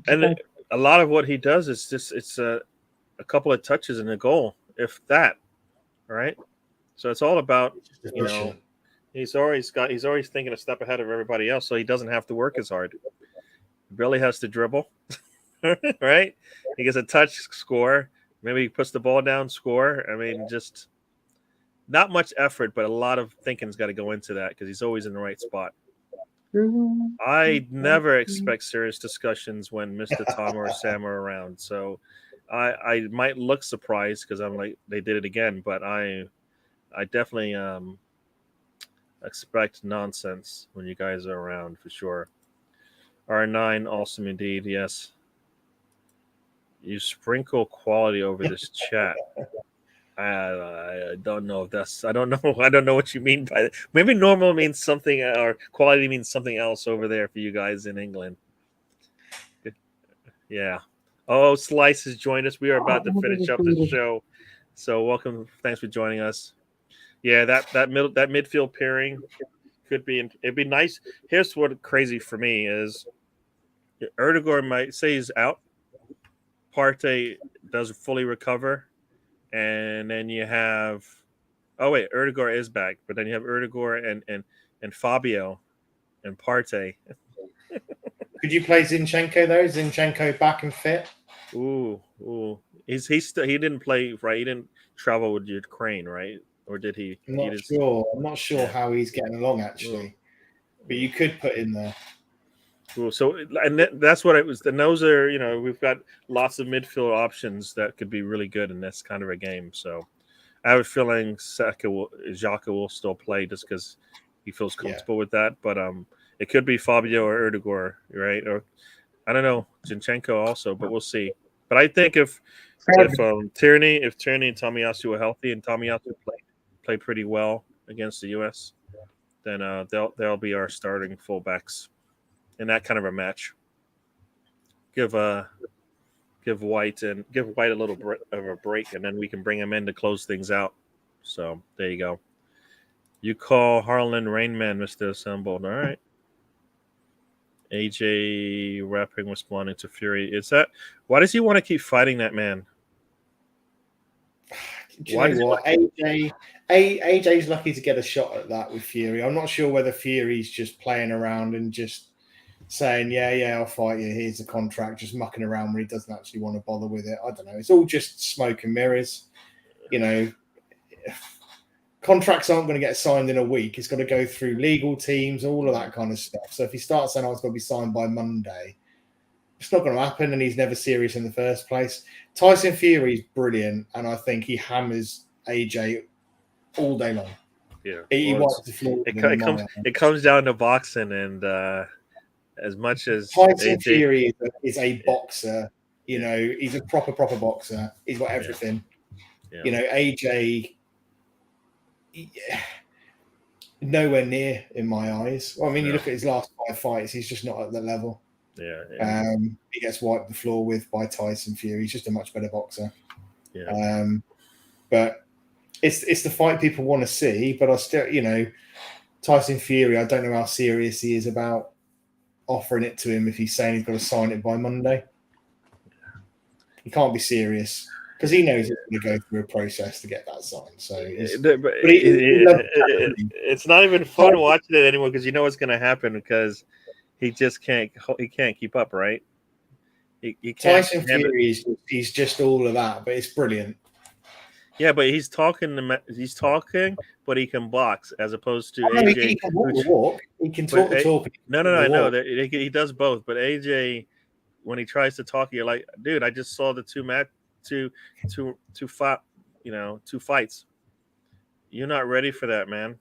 S1: And a lot of what he does is just it's a couple of touches and a goal, if that. Right. So it's all about he's always thinking a step ahead of everybody else, so he doesn't have to work as hard. He barely has to dribble. Right? He gets a touch, score. Maybe he puts the ball down, score. I mean, just not much effort, but a lot of thinking's got to go into that because he's always in the right spot. I never expect serious discussions when Mr. Tom or Sam are around. So I might look surprised because I'm like they did it again, but I definitely expect nonsense when you guys are around for sure. R9, awesome indeed. Yes, you sprinkle quality over this chat. I don't know if that's I don't know I don't know what you mean by that. Maybe normal means something or quality means something else over there for you guys in England. Yeah. Oh, Slice has joined us. We are about to finish up the show. So welcome. Thanks for joining us. Yeah, that midfield pairing could be. It'd be nice. Here's what crazy for me is Erdegaard might say he's out. Partey does fully recover, and then you have. Oh wait, Erdegaard is back, but then you have Erdegaard and Fabio and Partey.
S2: Could you play Zinchenko though? Is Zinchenko back and fit?
S1: Ooh. He didn't play right. He didn't travel with Ukraine, right? Or did he?
S2: I'm not sure. I'm not sure
S1: Yeah.
S2: how he's getting along actually. But you could put in there.
S1: Cool. So, and that's what it was. And those are, we've got lots of midfield options that could be really good in this kind of a game. So, I have a feeling Xhaka will still play just because he feels comfortable with that. But it could be Fabio or Erdegaard, right? Or I don't know, Zinchenko also, but we'll see. But I think if Tierney and Tomiyasu are healthy and Tomiyasu played pretty well against the U.S., then they'll be our starting fullbacks in that kind of a match. Give White a little of a break, and then we can bring him in to close things out. So there you go. You call Harlan Rainman, Mr. Assembled. All right. AJ rapping, responding to Fury. Is that why does he want to keep fighting that man?
S2: Do you know what? AJ's lucky to get a shot at that with Fury. I'm not sure whether Fury's just playing around and just saying, yeah, I'll fight you. Here's the contract, just mucking around when he doesn't actually want to bother with it. I don't know. It's all just smoke and mirrors. Contracts aren't going to get signed in a week. It's got to go through legal teams, all of that kind of stuff. So if he starts saying, it's got to be signed by Monday, it's not going to happen, and he's never serious in the first place. Tyson Fury's brilliant, and I think he hammers AJ all day long.
S1: Yeah,
S2: he wipes the floor.
S1: It comes down to boxing, and as much as
S2: Tyson Fury is a boxer, he's a proper boxer. He's got everything. Yeah. AJ, nowhere near in my eyes. Well, I mean, you look at his last 5 fights; he's just not at the level.
S1: Yeah.
S2: He gets wiped the floor with by Tyson Fury. He's just a much better boxer.
S1: Yeah.
S2: But it's the fight people want to see. But I still, Tyson Fury. I don't know how serious he is about offering it to him if he's saying he's got to sign it by Monday. He can't be serious because he knows it's going to go through a process to get that signed. So,
S1: it's not even fun watching it anymore because you know what's going to happen because he just can't keep up, right? He can't.
S2: Tyson Fury he's just all of that, but it's brilliant.
S1: Yeah, but he's talking, but he can box as opposed to AJ.
S2: He can walk. He can talk the talk.
S1: No, I know that he does both. But AJ, when he tries to talk, you're like, dude, I just saw the two fights. You're not ready for that, man.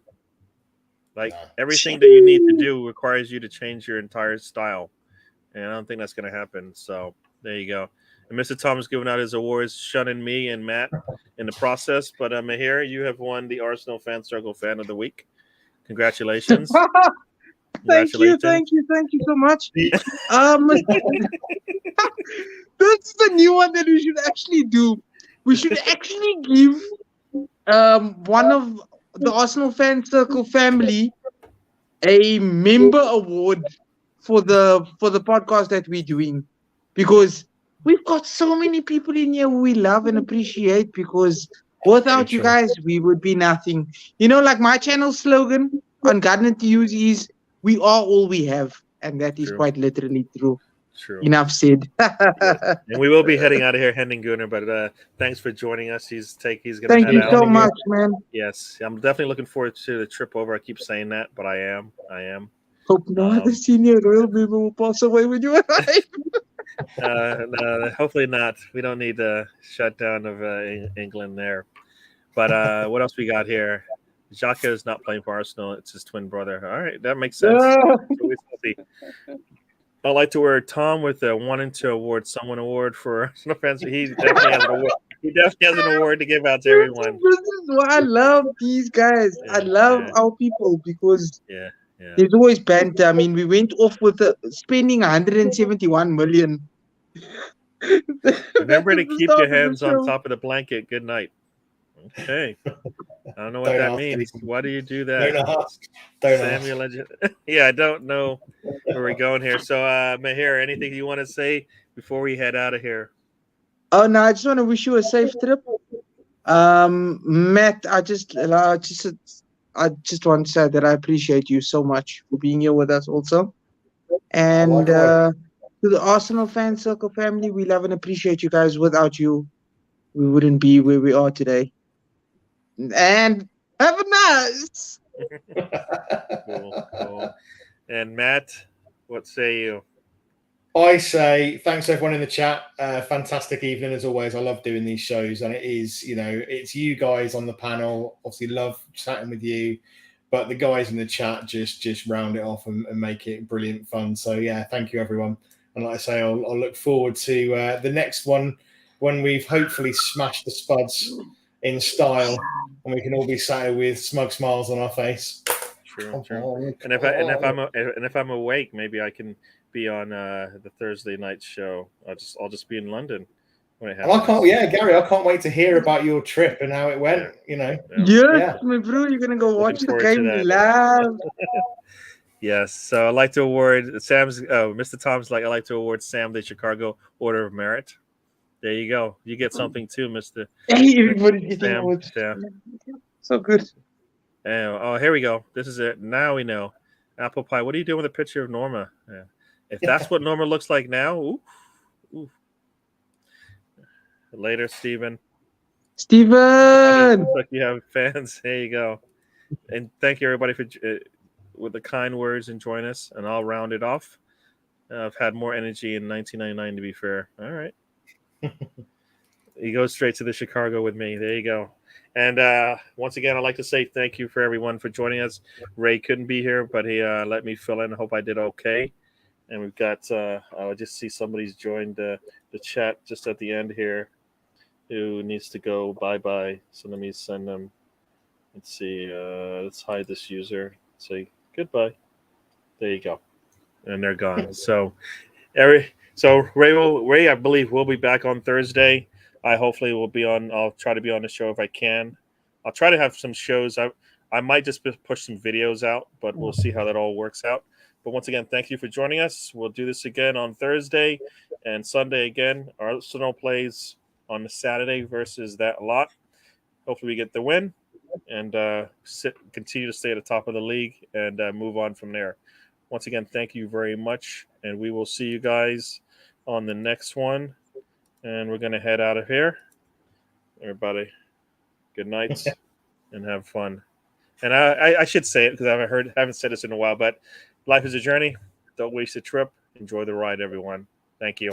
S1: Like everything that you need to do requires you to change your entire style, and I don't think that's going to happen. So there you go. And Mr. Thomas giving out his awards, shunning me and Matt in the process. But Mahir, you have won the Arsenal Fan Circle Fan of the Week. Congratulations.
S3: Thank you so much. This is the new one that we should actually do. We should actually give one of the Arsenal Fan Circle family a member award for the podcast that we're doing, because we've got so many people in here who we love and appreciate, because without you guys we would be nothing. Like my channel slogan on Gardener to Use is "We are all we have," and that is quite literally true.
S1: True.
S3: Enough said.
S1: Yes. And we will be heading out of here, Hendon Gunnar, but thanks for joining us. He's going to head out.
S3: Thank you so much, man.
S1: Yes, I'm definitely looking forward to the trip over. I keep saying that, but I am.
S3: Hope no other senior royal member will pass away when you arrive.
S1: No, hopefully not. We don't need the shutdown of England there. But what else we got here? Xhaka is not playing for Arsenal. It's his twin brother. All right, that makes sense. So we see. I'd like to wear Tom with the wanting to award someone award for Arsenal fans. He definitely has an award. He definitely has an award to give out to everyone.
S3: This is why I love these guys. I love our people because
S1: yeah.
S3: there's always banter. I mean, we went off with spending 171 million.
S1: Remember to keep your hands on top of the blanket. Good night. Okay. I don't know what that means. Why do you do that?
S2: Don't
S1: Samuel Legend. Yeah, I don't know where we're going here. So, Mahir, anything you want to say before we head out of here?
S3: Oh no, I just want to wish you a safe trip. Matt, I just want to say that I appreciate you so much for being here with us also. And to the Arsenal fan circle family, we love and appreciate you guys. Without you, we wouldn't be where we are today. And have a nice.
S1: Cool. And Matt, what say you?
S2: I say thanks everyone in the chat. Fantastic evening as always. I love doing these shows, and it is, it's you guys on the panel. Obviously, love chatting with you, but the guys in the chat just round it off and make it brilliant fun. So yeah, thank you everyone. And like I say, I'll look forward to the next one when we've hopefully smashed the Spuds in style, and we can all be sat here with smug smiles on our face.
S1: True. And if I'm awake, maybe I can be on the Thursday night show. I'll just be in London when it happens.
S2: Gary, I can't wait to hear about your trip and how it went.
S3: Yeah, my bro, you're gonna go watch the game live.
S1: Yes, so I'd like to award Mr. Tom's I'd like to award Sam the Chicago Order of Merit. There you go. You get something too, Mr.
S3: Hey, everybody's getting awards.
S1: Yeah.
S3: So good.
S1: Oh, here we go. This is it. Now we know. Apple pie. What are you doing with a picture of Norma? Yeah. If that's what Norma looks like now, ooh. Later, Steven.
S3: Steven!
S1: You have fans. There you go. And thank you, everybody, for with the kind words and join us. And I'll round it off. I've had more energy in 1999, to be fair. All right. He goes straight to the Chicago with me. There you go. And once again, I'd like to say thank you for everyone for joining us. Ray couldn't be here, but he let me fill in. I hope I did okay. And we've got, I just see somebody's joined the chat just at the end here who needs to go bye-bye. So let me send them. Let's see. Let's hide this user. Say goodbye. There you go. And they're gone. So Ray, I believe, will be back on Thursday. I hopefully will be on. I'll try to be on the show if I can. I'll try to have some shows. I might just push some videos out, but we'll see how that all works out. But once again, thank you for joining us. We'll do this again on Thursday and Sunday again. Arsenal plays on the Saturday versus that lot. Hopefully we get the win and continue to stay at the top of the league and move on from there. Once again, thank you very much, and we will see you guys on the next one. And we're going to head out of here. Everybody, good night and have fun. And I should say it because I haven't said this in a while, but life is a journey. Don't waste a trip. Enjoy the ride, everyone. Thank you.